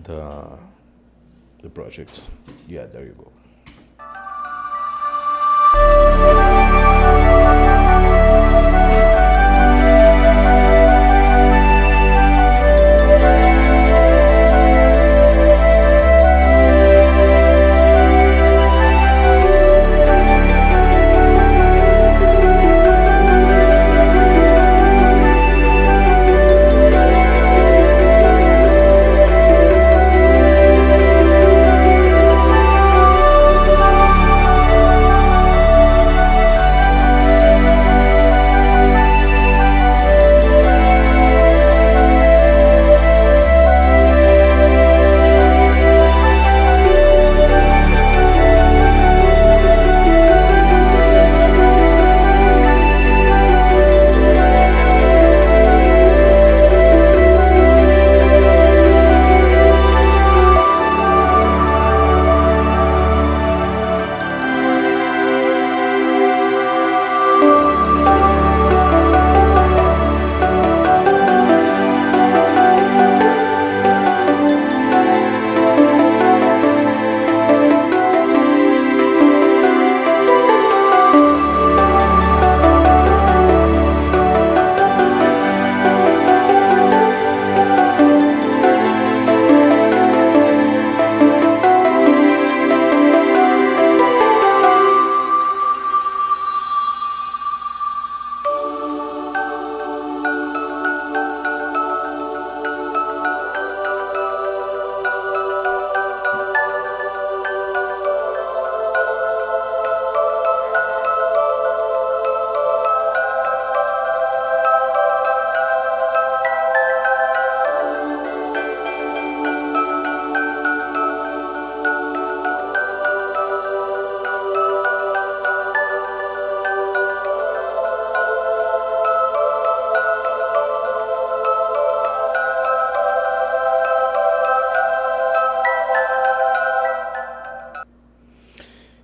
the project. Yeah, there you go.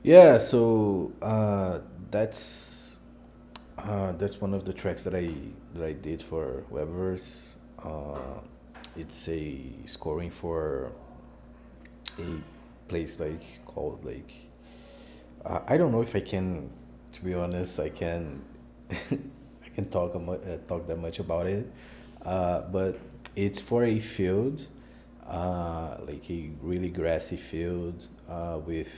Yeah, so that's one of the tracks that I did for Webaverse. It's a scoring for a place like called like, I don't know if I can, to be honest, I can I can talk that much about it, but it's for a field, like a really grassy field, with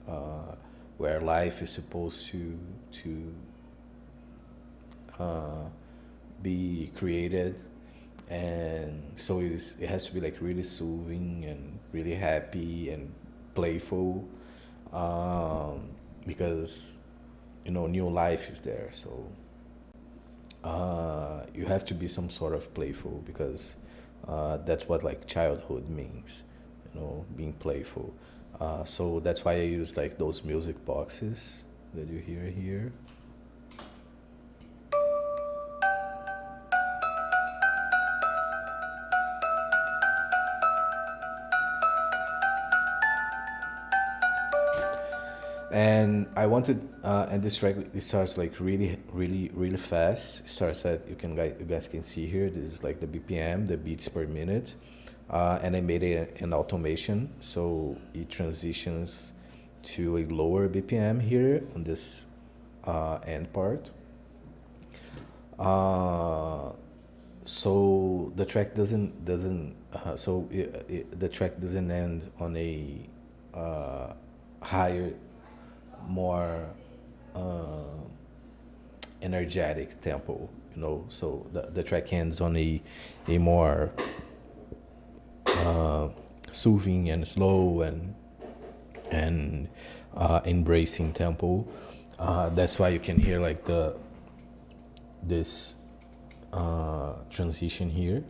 uh, where life is supposed to uh, be created, and so it has to be like really soothing and really happy and playful, um, because new life is there. So you have to be some sort of playful because that's what like childhood means, being playful. So that's why I use like those music boxes that you hear here. And I wanted, and this track it starts like really, really, really fast. It starts at, you guys can see here. This is like the BPM, the beats per minute. and I made it an automation, so it transitions to a lower BPM here on this end part. So the track the track doesn't end on a higher, more energetic tempo, you know. So the track ends on a more soothing and slow and embracing tempo. That's why you can hear like this transition here.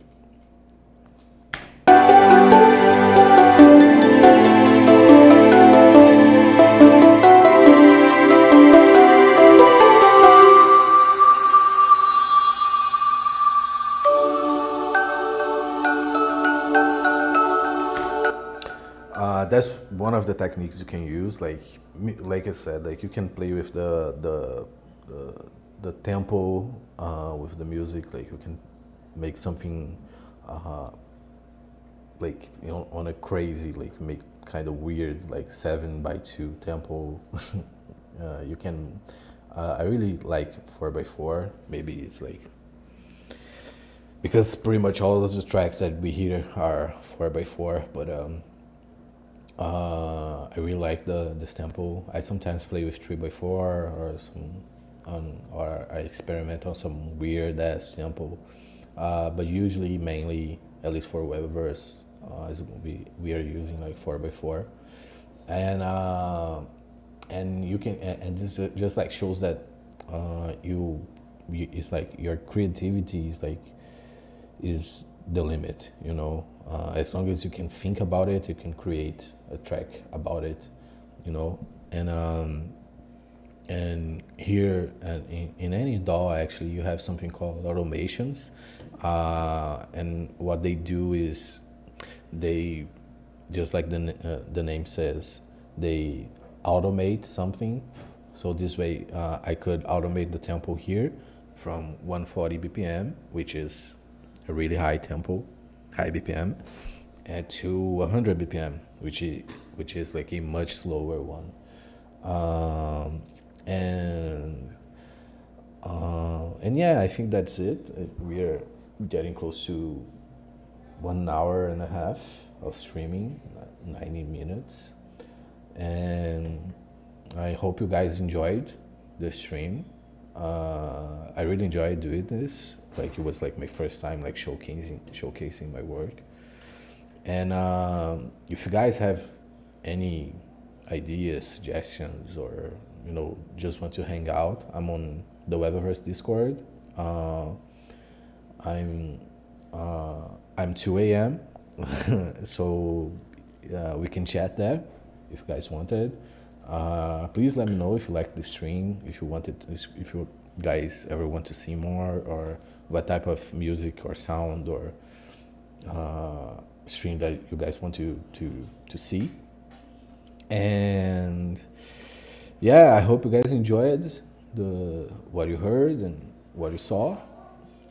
That's one of the techniques you can use. Like I said, like you can play with the tempo with the music. Like you can make something like, you know, on a crazy, like make kind of weird like 7/2 tempo. You can. I really like 4/4. Maybe it's like because pretty much all of the tracks that we hear are 4/4, but I really like this tempo. I sometimes play with 3/4 or or I experiment on some weird ass tempo, but usually mainly, at least for Webaverse, we are using like 4/4, and you can, and this just like shows that it's like your creativity is the limit, you know. As long as you can think about it, you can create a track about it, you know. And here in any DAW, actually, you have something called automations, and what they do is they, just like the name says, they automate something. So this way, I could automate the tempo here from 140 BPM, which is a really high tempo, high BPM, and to 100 BPM, which is like a much slower one. And yeah, I think that's it. We are getting close to 1 hour and a half of streaming, 90 minutes, and I hope you guys enjoyed the stream. I really enjoyed doing this. Like it was like my first time like showcasing my work. And if you guys have any ideas, suggestions, or you know just want to hang out, I'm on the Webaverse Discord. I'm 2 a.m. so we can chat there if you guys wanted. Please let me know if you like the stream, if you guys ever want to see more, or what type of music or sound or stream that you guys want to see. And yeah, I hope you guys enjoyed what you heard and what you saw.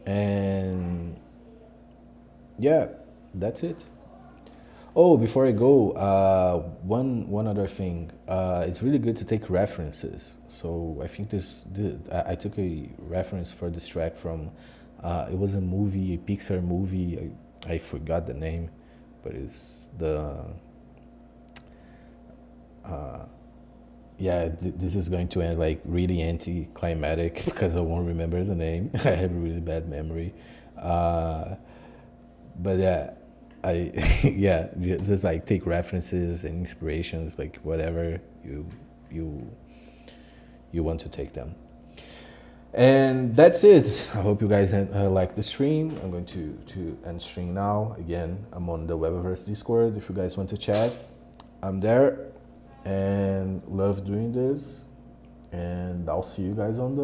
And yeah, that's it. Oh, before I go, one other thing. It's really good to take references. So I think I took a reference for this track from. It was a movie, a Pixar movie. I forgot the name, but it's the. Yeah, this is going to end like really anticlimactic because I won't remember the name. I have a really bad memory. But yeah, I yeah, just like take references and inspirations, like whatever you want to take them. And that's it. I hope you guys like the stream. I'm going to end stream now. Again, I'm on the Webaverse Discord. If you guys want to chat, I'm there, and love doing this. And I'll see you guys on the